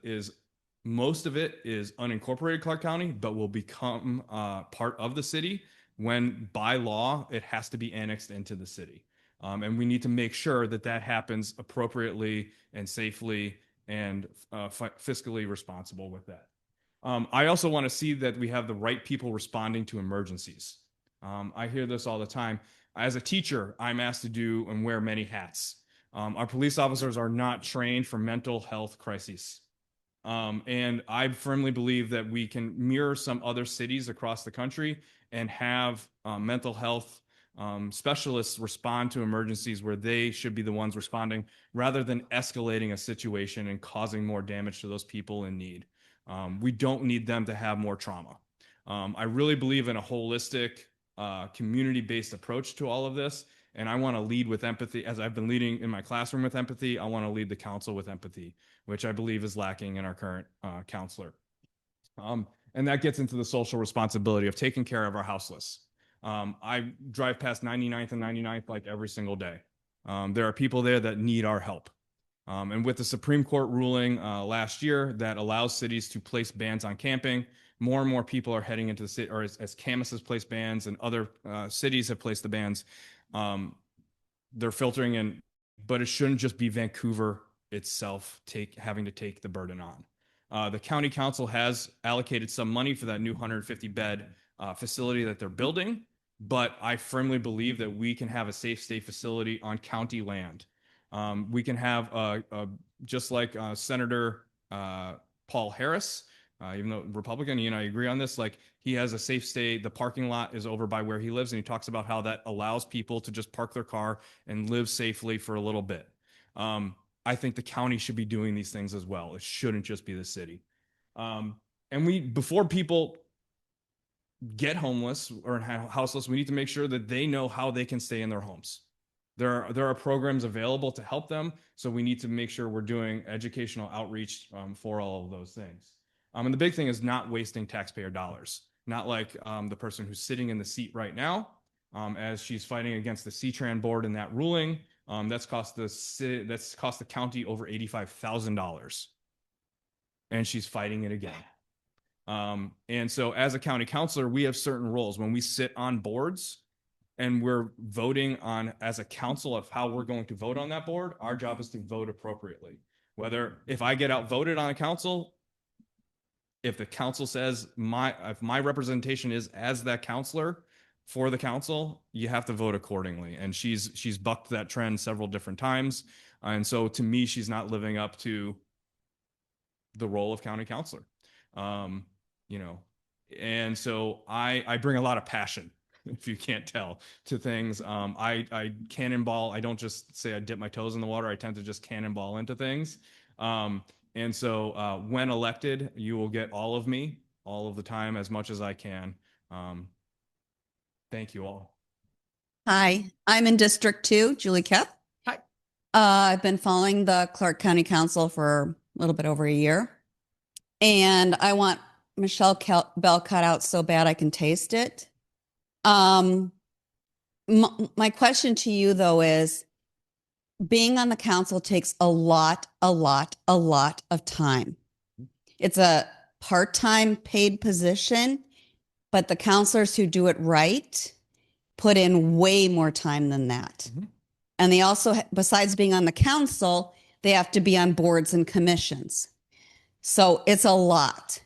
[SPEAKER 13] most of it is unincorporated Clark County, but will become part of the city when, by law, it has to be annexed into the city. And we need to make sure that happens appropriately and safely and fiscally responsible with that. I also want to see that we have the right people responding to emergencies. I hear this all the time. As a teacher, I'm asked to do and wear many hats. Our police officers are not trained for mental health crises. And I firmly believe that we can mirror some other cities across the country and have mental health specialists respond to emergencies where they should be the ones responding rather than escalating a situation and causing more damage to those people in need. We don't need them to have more trauma. I really believe in a holistic, community-based approach to all of this. And I want to lead with empathy. As I've been leading in my classroom with empathy, I want to lead the council with empathy, which I believe is lacking in our current counselor. And that gets into the social responsibility of taking care of our houseless. I drive past 99th and 99th like every single day. There are people there that need our help. And with the Supreme Court ruling last year that allows cities to place bans on camping, more and more people are heading into the city, or as Camas has placed bans and other cities have placed the bans, they're filtering in, but it shouldn't just be Vancouver itself having to take the burden on. The county council has allocated some money for that new 150-bed facility that they're building, but I firmly believe that we can have a safe stay facility on county land. We can have, just like Senator Paul Harris, even though Republican, you and I agree on this, like he has a safe stay. The parking lot is over by where he lives, and he talks about how that allows people to just park their car and live safely for a little bit. I think the county should be doing these things as well. It shouldn't just be the city. And before people get homeless or houseless, we need to make sure that they know how they can stay in their homes. There are programs available to help them, so we need to make sure we're doing educational outreach for all of those things. And the big thing is not wasting taxpayer dollars. Not like the person who's sitting in the seat right now, as she's fighting against the CTRAN board in that ruling. That's cost the county over $85,000, and she's fighting it again. And so, as a county councilor, we have certain roles when we sit on boards and we're voting on as a council of how we're going to vote on that board. Our job is to vote appropriately. If I get outvoted on a council, if the council says if my representation is as that counselor for the council, you have to vote accordingly. And she's bucked that trend several different times. And so to me, she's not living up to the role of county councilor. And so I bring a lot of passion, if you can't tell, to things. I cannonball. I don't just say I dip my toes in the water. I tend to just cannonball into things. And so when elected, you will get all of me, all of the time, as much as I can. Thank you all.
[SPEAKER 14] Hi, I'm in District 2, Julie Kep.
[SPEAKER 12] Hi.
[SPEAKER 14] I've been following the Clark County Council for a little bit over a year. And I want Michelle Bell cut out so bad I can taste it. My question to you, though, is being on the council takes a lot of time. It's a part-time paid position, but the counselors who do it right put in way more time than that. Mm-hmm. And they also, besides being on the council, they have to be on boards and commissions. So it's a lot.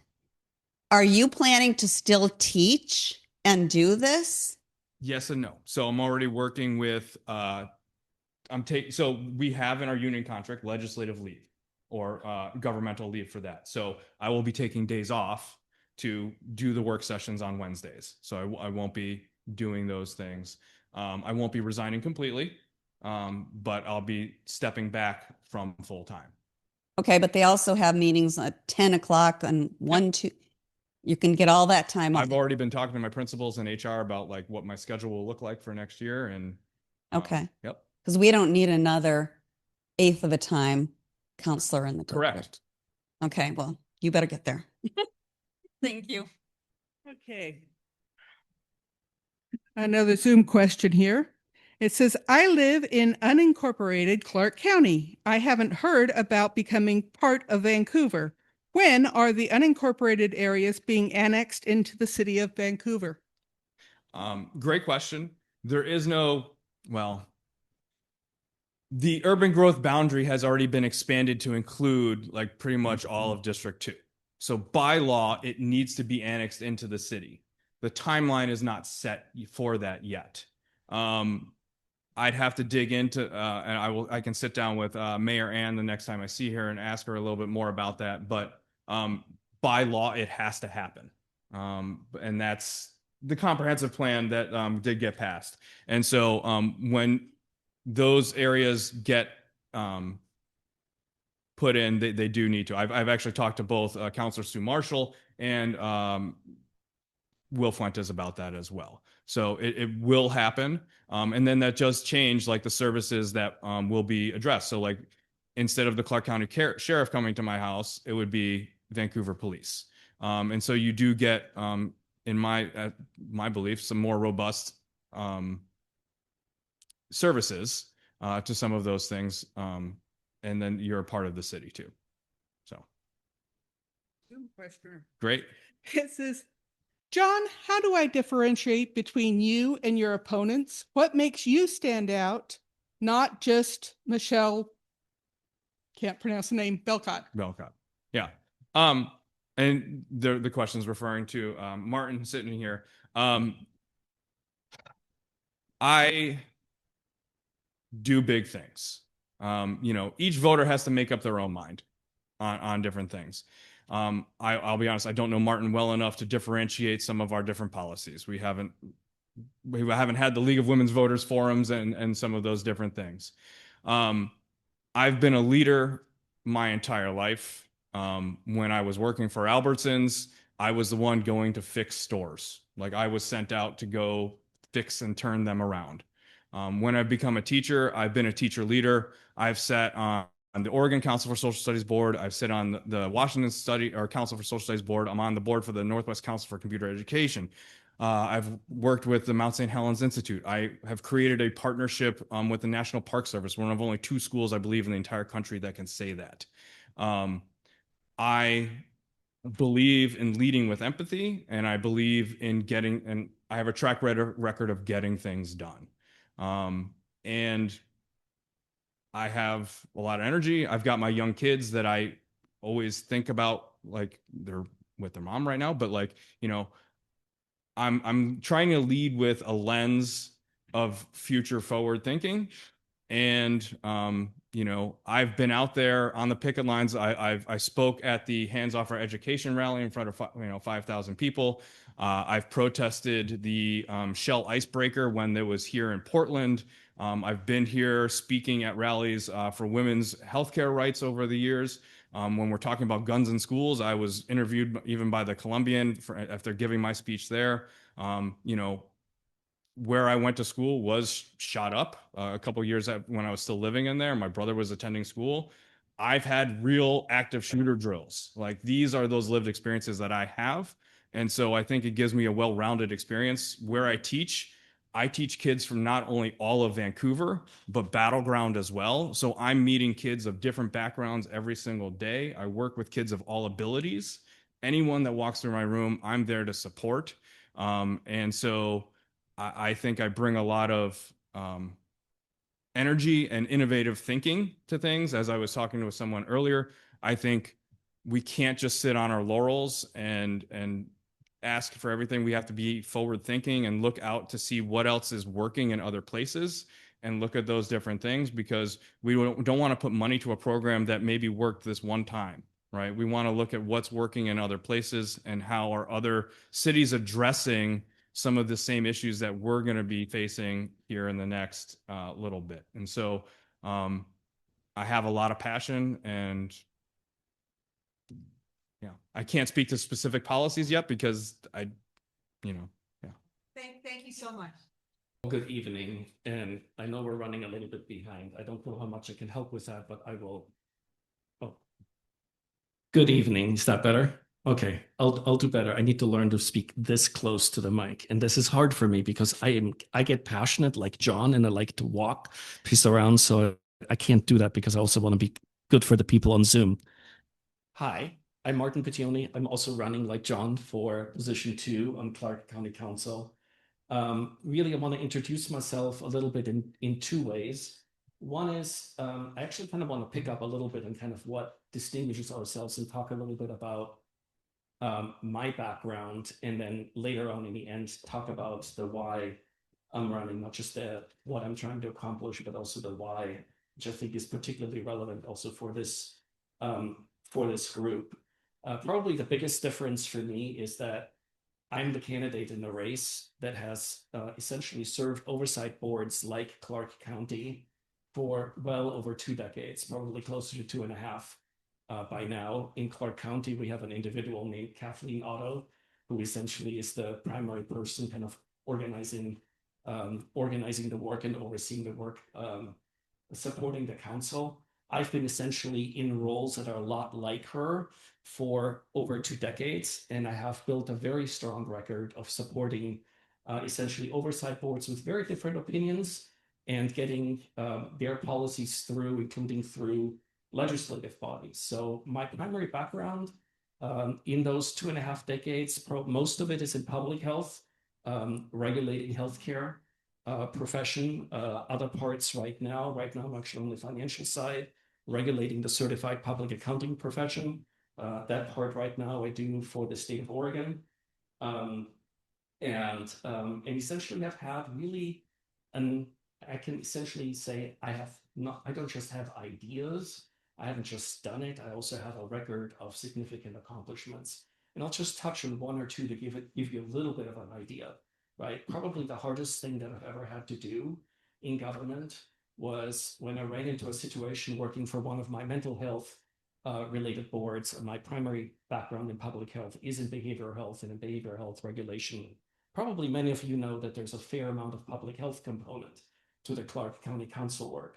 [SPEAKER 14] Are you planning to still teach and do this?
[SPEAKER 13] Yes and no. So I'm already working with, so we have in our union contract legislative leave or governmental leave for that. So I will be taking days off to do the work sessions on Wednesdays. So I won't be doing those things. I won't be resigning completely, but I'll be stepping back from full time.
[SPEAKER 14] Okay, but they also have meetings at 10 o'clock and 1, 2. You can get all that time off.
[SPEAKER 13] I've already been talking to my principals and HR about like what my schedule will look like for next year. And
[SPEAKER 14] okay.
[SPEAKER 13] Yep.
[SPEAKER 14] Because we don't need another eighth of a time counselor in the district.
[SPEAKER 13] Correct.
[SPEAKER 14] Okay, well, you better get there. Thank you.
[SPEAKER 12] Okay. Another Zoom question here. It says, I live in unincorporated Clark County. I haven't heard about becoming part of Vancouver. When are the unincorporated areas being annexed into the city of Vancouver?
[SPEAKER 13] Great question. There is no, the urban growth boundary has already been expanded to include like pretty much all of District 2. So by law, it needs to be annexed into the city. The timeline is not set for that yet. I'd have to dig into, and I can sit down with Mayor Ann the next time I see her and ask her a little bit more about that. But by law, it has to happen. And that's the comprehensive plan that did get passed. And so when those areas get put in, they do need to. I've actually talked to both Councilor Sue Marshall and Will Fuentes about that as well. So it will happen. And then that does change like the services that will be addressed. So like instead of the Clark County Sheriff coming to my house, it would be Vancouver Police. And so you do get, in my belief, some more robust services to some of those things. And then you're a part of the city too. So.
[SPEAKER 12] Question.
[SPEAKER 13] Great.
[SPEAKER 12] It says, John, how do I differentiate between you and your opponents? What makes you stand out, not just Michelle, can't pronounce the name, Belcott?
[SPEAKER 13] Belcott. Yeah. And the question is referring to Martin sitting here. I do big things. Each voter has to make up their own mind on different things. I'll be honest, I don't know Martin well enough to differentiate some of our different policies. We haven't had the League of Women's Voters forums and some of those different things. I've been a leader my entire life. When I was working for Albertsons, I was the one going to fix stores. Like I was sent out to go fix and turn them around. When I've become a teacher, I've been a teacher leader. I've sat on the Oregon Council for Social Studies Board. I've sat on the Washington Council for Social Studies Board. I'm on the board for the Northwest Council for Computer Education. I've worked with the Mount St. Helens Institute. I have created a partnership with the National Park Service, one of only 2 schools, I believe, in the entire country that can say that. I believe in leading with empathy, and I believe in and I have a track record of getting things done. And I have a lot of energy. I've got my young kids that I always think about, like they're with their mom right now, but like, I'm trying to lead with a lens of future forward thinking. And, I've been out there on the picket lines. I spoke at the Hands Off Our Education rally in front of 5,000 people. I've protested the Shell icebreaker when it was here in Portland. I've been here speaking at rallies for women's healthcare rights over the years. When we're talking about guns in schools, I was interviewed even by the Columbian after giving my speech there. Where I went to school was shot up a couple years when I was still living in there. My brother was attending school. I've had real active shooter drills. Like these are those lived experiences that I have. And so I think it gives me a well-rounded experience. Where I teach kids from not only all of Vancouver, but Battleground as well. So I'm meeting kids of different backgrounds every single day. I work with kids of all abilities. Anyone that walks through my room, I'm there to support. And so I think I bring a lot of energy and innovative thinking to things. As I was talking with someone earlier, I think we can't just sit on our laurels and ask for everything. We have to be forward thinking and look out to see what else is working in other places and look at those different things, because we don't want to put money to a program that maybe worked this one time, right? We want to look at what's working in other places and how are other cities addressing some of the same issues that we're going to be facing here in the next little bit. And so I have a lot of passion, and I can't speak to specific policies yet because yeah.
[SPEAKER 1] Thank you so much.
[SPEAKER 15] Good evening, and I know we're running a little bit behind. I don't know how much I can help with that, but I will. Oh, good evening. Is that better? Okay, I'll do better. I need to learn to speak this close to the mic, and this is hard for me because I get passionate like John, and I like to walk, pace around. So I can't do that because I also want to be good for the people on Zoom. Hi, I'm Martin Pettioni. I'm also running like John for position 2 on Clark County Council. Really, I want to introduce myself a little bit in 2 ways. One is I actually kind of want to pick up a little bit on kind of what distinguishes ourselves and talk a little bit about my background, and then later on in the end talk about the why I'm running, not just what I'm trying to accomplish, but also the why, which I think is particularly relevant also for this group. Probably the biggest difference for me is that I'm the candidate in the race that has essentially served oversight boards like Clark County for well over 2 decades, probably closer to 2.5 by now. In Clark County, we have an individual named Kathleen Otto, who essentially is the primary person kind of organizing the work and overseeing the work, supporting the council. I've been essentially in roles that are a lot like her for over 2 decades, and I have built a very strong record of supporting essentially oversight boards with very different opinions and getting their policies through, including through legislative bodies. So my primary background in those 2.5 decades, most of it is in public health, regulating healthcare profession. Other parts right now I'm actually on the financial side, regulating the certified public accounting profession. That part right now I do for the state of Oregon. And essentially have had really, I can essentially say I don't just have ideas, I haven't just done it, I also have a record of significant accomplishments. And I'll just touch on 1 or 2 to give you a little bit of an idea, right? Probably the hardest thing that I've ever had to do in government was when I ran into a situation working for one of my mental health related boards. My primary background in public health is in behavioral health and in behavioral health regulation. Probably many of you know that there's a fair amount of public health component to the Clark County Council work.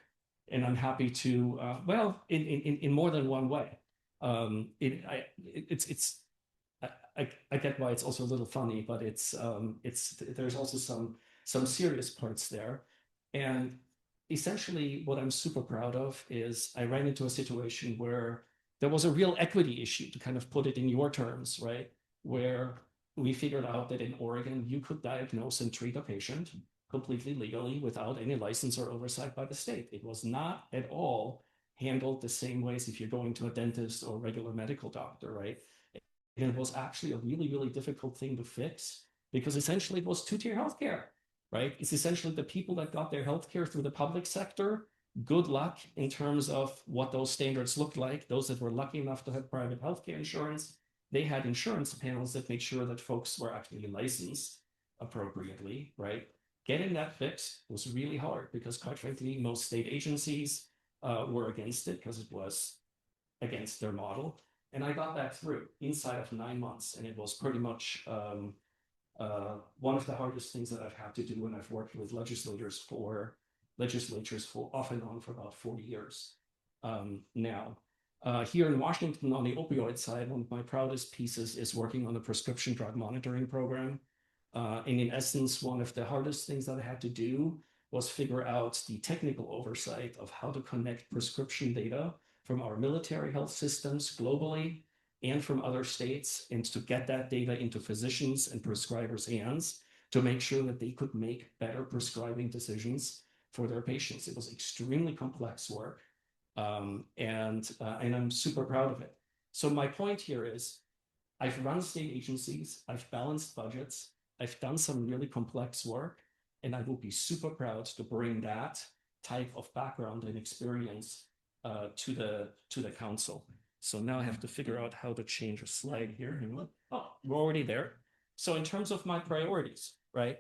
[SPEAKER 15] And I'm happy to, in more than one way. I get why it's also a little funny, but there's also some serious parts there. And essentially what I'm super proud of is I ran into a situation where there was a real equity issue, to kind of put it in your terms, right? Where we figured out that in Oregon, you could diagnose and treat a patient completely legally without any license or oversight by the state. It was not at all handled the same way as if you're going to a dentist or a regular medical doctor, right? And it was actually a really, really difficult thing to fix because essentially it was two-tier healthcare, right? It's essentially the people that got their healthcare through the public sector. Good luck in terms of what those standards looked like. Those that were lucky enough to have private healthcare insurance, they had insurance panels that make sure that folks were actually licensed appropriately, right? Getting that fixed was really hard because, quite frankly, most state agencies were against it because it was against their model. And I got that through inside of 9 months. And it was pretty much one of the hardest things that I've had to do when I've worked with legislatures for off and on for about 40 years now. Here in Washington, on the opioid side, one of my proudest pieces is working on the prescription drug monitoring program. And in essence, one of the hardest things that I had to do was figure out the technical oversight of how to connect prescription data from our military health systems globally and from other states, and to get that data into physicians and prescribers' hands to make sure that they could make better prescribing decisions for their patients. It was extremely complex work, and I'm super proud of it. So my point here is, I've run state agencies, I've balanced budgets, I've done some really complex work, and I will be super proud to bring that type of background and experience to the council. So now I have to figure out how to change a slide here. Oh, we're already there. So in terms of my priorities, right?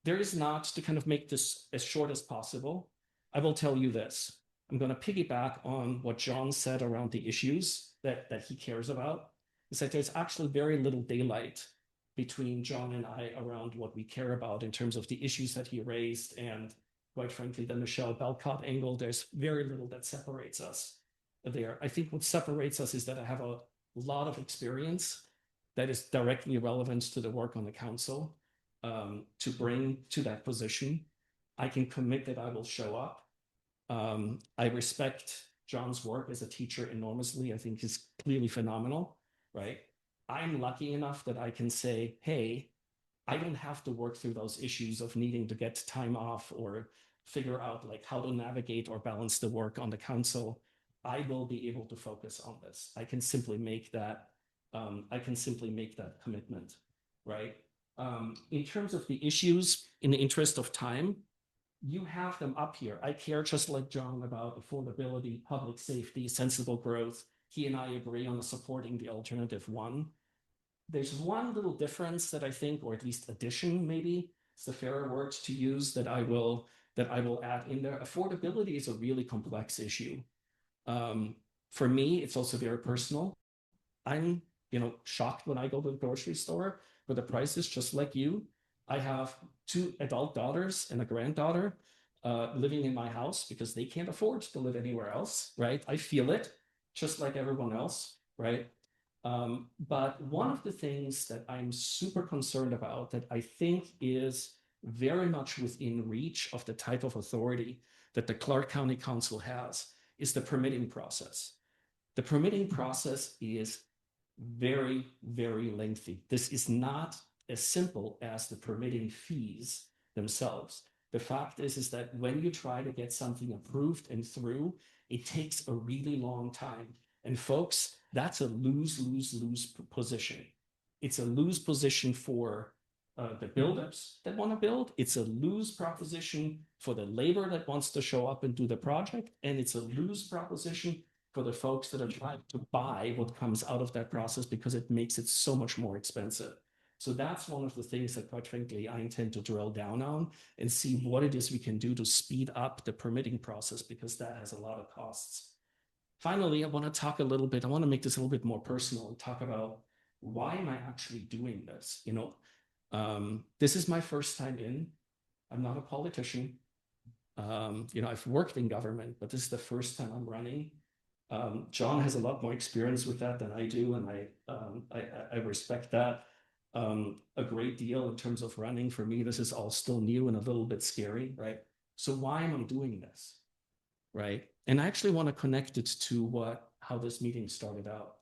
[SPEAKER 15] There is not, to kind of make this as short as possible, I will tell you this. I'm going to piggyback on what John said around the issues that he cares about. Is that there's actually very little daylight between John and I around what we care about in terms of the issues that he raised, and quite frankly, the Michelle Belcott angle. There's very little that separates us there. I think what separates us is that I have a lot of experience that is directly relevant to the work on the council to bring to that position. I can commit that I will show up. I respect John's work as a teacher enormously. I think he's clearly phenomenal, right? I'm lucky enough that I can say, hey, I don't have to work through those issues of needing to get time off or figure out like how to navigate or balance the work on the council. I will be able to focus on this. I can simply make that commitment, right? In terms of the issues, in the interest of time, you have them up here. I care just like John about affordability, public safety, sensible growth. He and I agree on supporting the alternative one. There's one little difference that I think, or at least addition, maybe it's the fairer word to use, that I will add in there. Affordability is a really complex issue. For me, it's also very personal. I'm, shocked when I go to the grocery store for the prices, just like you. I have 2 adult daughters and a granddaughter living in my house because they can't afford to live anywhere else, right? I feel it just like everyone else, right? But one of the things that I'm super concerned about that I think is very much within reach of the type of authority that the Clark County Council has is the permitting process. The permitting process is very, very lengthy. This is not as simple as the permitting fees themselves. The fact is that when you try to get something approved and through, it takes a really long time. And folks, that's a lose position. It's a lose position for the builders that want to build. It's a lose proposition for the labor that wants to show up and do the project. And it's a lose proposition for the folks that are trying to buy what comes out of that process because it makes it so much more expensive. So that's one of the things that, quite frankly, I intend to drill down on and see what it is we can do to speed up the permitting process, because that has a lot of costs. Finally, I want to make this a little bit more personal and talk about why am I actually doing this? This is my first time in. I'm not a politician. I've worked in government, but this is the first time I'm running. John has a lot more experience with that than I do, and I respect that a great deal in terms of running. For me, this is all still new and a little bit scary, right? So why am I doing this, right? And I actually want to connect it to how this meeting started out,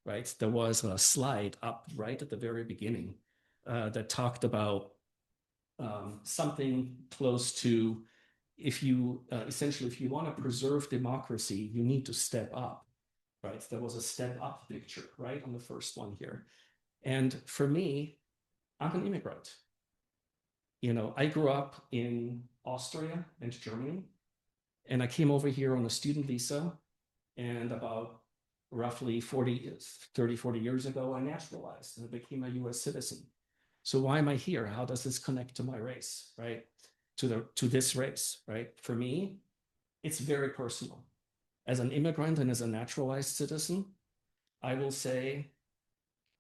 [SPEAKER 15] right? There was a slide up right at the very beginning that talked about something close to, if you want to preserve democracy, you need to step up, right? There was a step up picture, right, on the first one here. And for me, I'm an immigrant. I grew up in Austria and Germany, and I came over here on a student visa, and about roughly 40 years ago, I naturalized and I became a US citizen. So why am I here? How does this connect to my race, right? To this race, right? For me, it's very personal. As an immigrant and as a naturalized citizen, I will say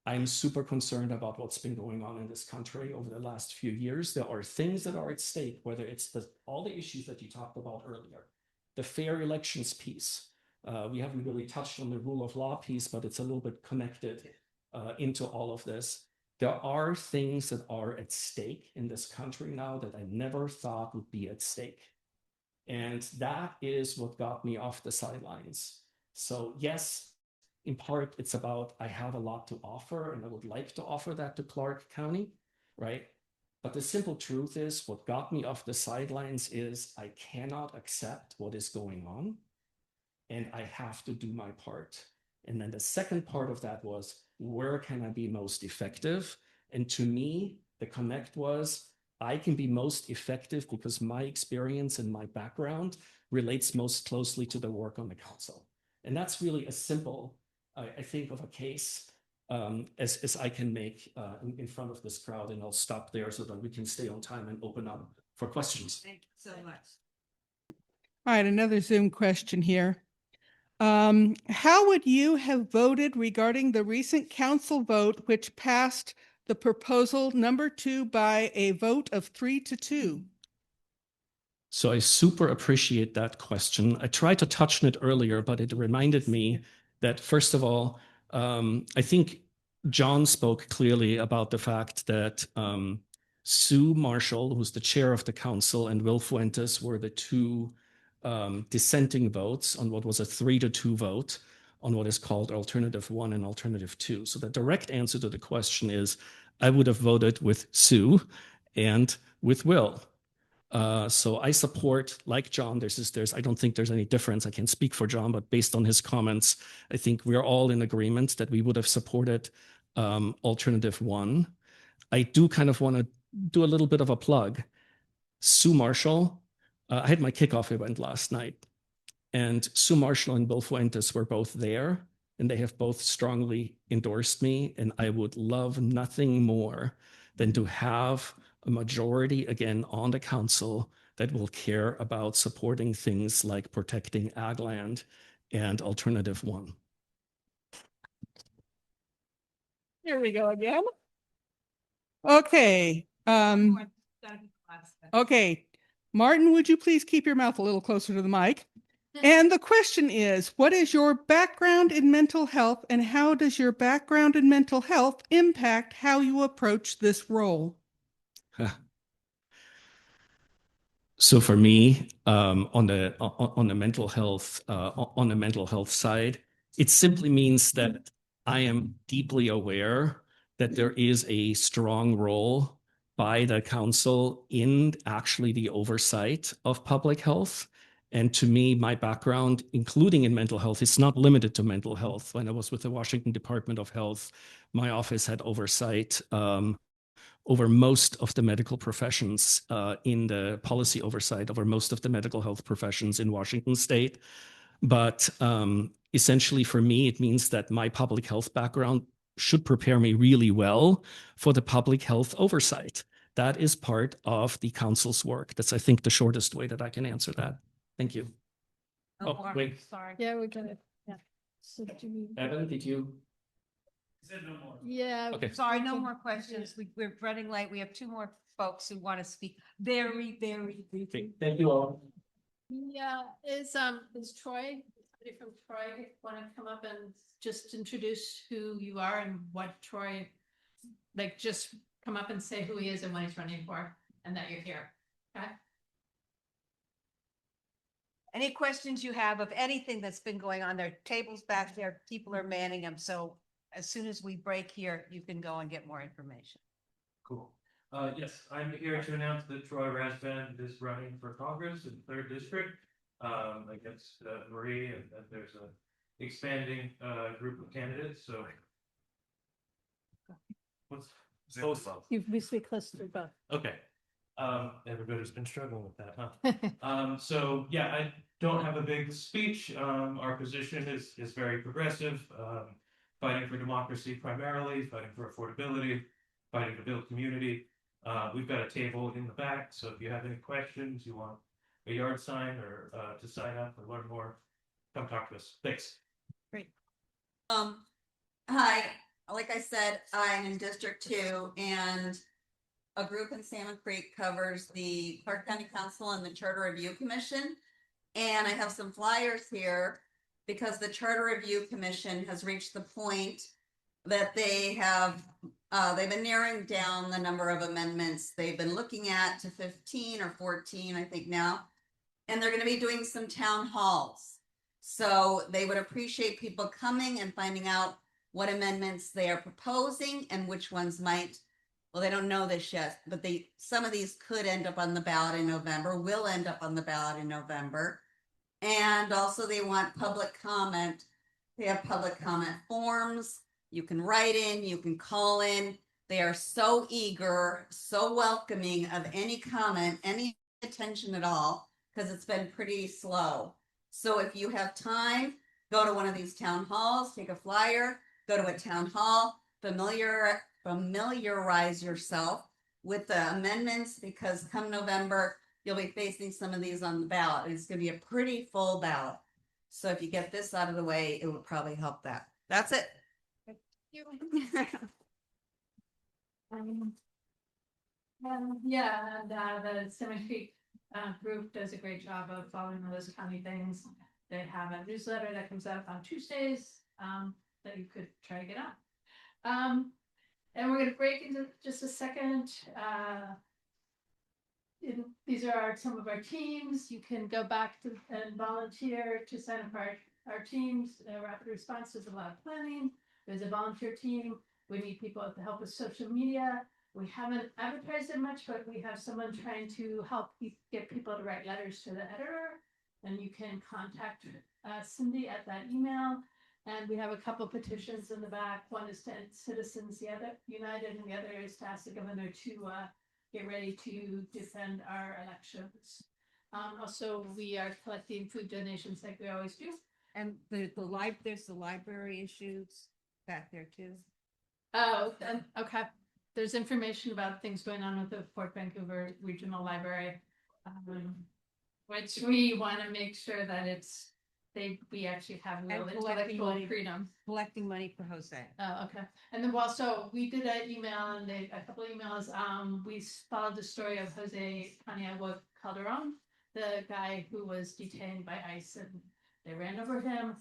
[SPEAKER 15] I'm super concerned about what's been going on in this country over the last few years. There are things that are at stake, whether it's all the issues that you talked about earlier, the fair elections piece. We haven't really touched on the rule of law piece, but it's a little bit connected into all of this. There are things that are at stake in this country now that I never thought would be at stake. And that is what got me off the sidelines. So yes, in part, it's about I have a lot to offer and I would like to offer that to Clark County, right? But the simple truth is what got me off the sidelines is I cannot accept what is going on and I have to do my part. And then the second part of that was, where can I be most effective? And to me, the connect was, I can be most effective because my experience and my background relates most closely to the work on the council. And that's really a simple, I think, of a case as I can make in front of this crowd. And I'll stop there so that we can stay on time and open up for questions.
[SPEAKER 1] Thank you so much.
[SPEAKER 12] All right, another Zoom question here. How would you have voted regarding the recent council vote which passed the proposal number 2 by a vote of 3-2?
[SPEAKER 15] So I super appreciate that question. I tried to touch on it earlier, but it reminded me that, first of all, I think John spoke clearly about the fact that Sue Marshall, who's the chair of the council, and Will Fuentes were the 2 dissenting votes on what was a 3-2 vote on what is called Alternative 1 and Alternative 2. So the direct answer to the question is I would have voted with Sue and with Will. So I support, like John, I don't think there's any difference. I can't speak for John, but based on his comments, I think we're all in agreement that we would have supported Alternative 1. I do kind of want to do a little bit of a plug. Sue Marshall, I had my kickoff event last night, and Sue Marshall and Will Fuentes were both there and they have both strongly endorsed me. And I would love nothing more than to have a majority again on the council that will care about supporting things like protecting ag land and Alternative One.
[SPEAKER 12] Here we go again. Okay. Okay. Martin, would you please keep your mouth a little closer to the mic? And the question is, what is your background in mental health, and how does your background in mental health impact how you approach this role?
[SPEAKER 15] So for me, on the mental health side, it simply means that I am deeply aware that there is a strong role by the council in actually the oversight of public health. And to me, my background, including in mental health, is not limited to mental health. When I was with the Washington Department of Health, my office had oversight over most of the medical professions in the policy oversight over most of the medical health professions in Washington state. But essentially for me, it means that my public health background should prepare me really well for the public health oversight. That is part of the council's work. That's, I think, the shortest way that I can answer that. Thank you.
[SPEAKER 2] No
[SPEAKER 15] Oh,
[SPEAKER 2] more.
[SPEAKER 15] wait.
[SPEAKER 2] Sorry. Yeah, we got it. Yeah. So do we?
[SPEAKER 15] Evan, did you?
[SPEAKER 7] Said no more.
[SPEAKER 2] Yeah.
[SPEAKER 15] Okay.
[SPEAKER 1] Sorry, no more questions. We're running late. We have two more folks who want to speak very, very briefly.
[SPEAKER 15] Thank you all.
[SPEAKER 2] Yeah, is Troy, somebody from Troy want to come up and just introduce who you are and what Troy, like just come up and say who he is and what he's running for and that you're here. Okay.
[SPEAKER 1] Any questions you have of anything that's been going on? There are tables back there. People are manning them. So as soon as we break here, you can go and get more information.
[SPEAKER 16] Cool. Yes, I'm here to announce that Troy Rasband is running for Congress in the 3rd District against Marie, and there's a expanding group of candidates. So, what's both?
[SPEAKER 2] We speak close to both.
[SPEAKER 16] Okay. Everybody's been struggling with that, huh? So yeah, I don't have a big speech. Our position is very progressive, fighting for democracy primarily, fighting for affordability, fighting to build community. We've got a table in the back, so if you have any questions, you want a yard sign or to sign up or learn more, come talk to us. Thanks.
[SPEAKER 2] Great.
[SPEAKER 14] Hi, like I said, I'm in District 2, and a group in Salmon Creek covers the Clark County Council and the Charter Review Commission. And I have some flyers here because the Charter Review Commission has reached the point that they have they've been narrowing down the number of amendments they've been looking at to 15 or 14, I think now. And they're going to be doing some town halls. So they would appreciate people coming and finding out what amendments they are proposing and which ones might. Well, they don't know this yet, but some of these could end up on the ballot in November, will end up on the ballot in November. And also they want public comment. They have public comment forms. You can write in, you can call in. They are so eager, so welcoming of any comment, any attention at all, because it's been pretty slow. So if you have time, go to one of these town halls, take a flyer, go to a town hall, familiarize yourself with the amendments, because come November, you'll be facing some of these on the ballot. It's going to be a pretty full ballot. So if you get this out of the way, it would probably help that. That's it.
[SPEAKER 2] Yeah, and the Salmon Creek group does a great job of following those county things. They have a newsletter that comes out on Tuesdays that you could try to get on. And we're going to break into just a second. These are some of our teams. You can go back to and volunteer to sign up our teams. Rapid response does a lot of planning. There's a volunteer team. We need people to help with social media. We haven't advertised it much, but we have someone trying to help get people to write letters to the editor. And you can contact Cindy at that email. And we have a couple petitions in the back. One is to Citizens United, and the other is to ask the governor to get ready to defend our elections. Also, we are collecting food donations like we always do.
[SPEAKER 1] And there's the library issues back there too.
[SPEAKER 2] Oh, then, okay. There's information about things going on with the Fort Vancouver Regional Library. Which we want to make sure that we actually have real
[SPEAKER 1] And collecting
[SPEAKER 2] intellectual
[SPEAKER 1] money.
[SPEAKER 2] freedom.
[SPEAKER 1] Collecting money for Jose.
[SPEAKER 2] Oh, okay. And then also we did an email and a couple of emails. We followed the story of Jose Paniagua Calderon, the guy who was detained by ICE and they ran over him.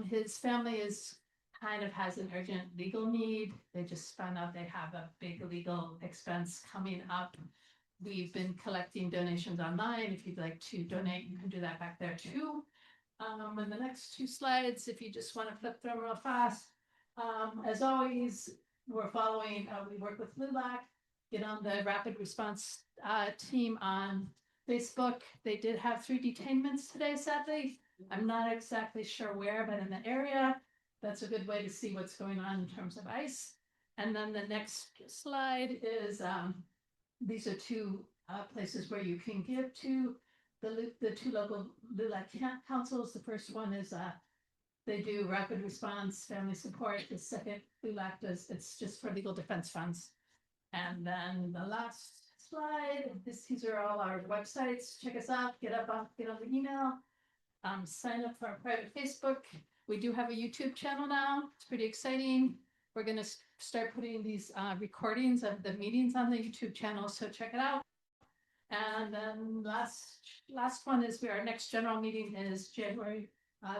[SPEAKER 2] His family has an urgent legal need. They just found out they have a big legal expense coming up. We've been collecting donations online. If you'd like to donate, you can do that back there too. And the next 2 slides, if you just want to flip through them real fast. As always, we're following, we work with LULAC, get on the rapid response team on Facebook. They did have 3 detainments today, sadly. I'm not exactly sure where, but in the area. That's a good way to see what's going on in terms of ICE. And then the next slide is, these are 2 places where you can give to the 2 local LULAC councils. The first one is they do rapid response family support. The second LULAC does, it's just for legal defense funds. And then the last slide, these are all our websites. Check us out, get on the email, sign up for our private Facebook. We do have a YouTube channel now. It's pretty exciting. We're going to start putting these recordings of the meetings on the YouTube channel, so check it out. And then last one is our next general meeting is January.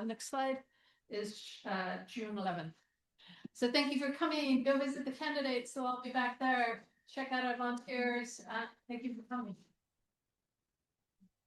[SPEAKER 2] Next slide is June 11th. So thank you for coming. Go visit the candidates. So I'll be back there. Check out our volunteers. Thank you for coming.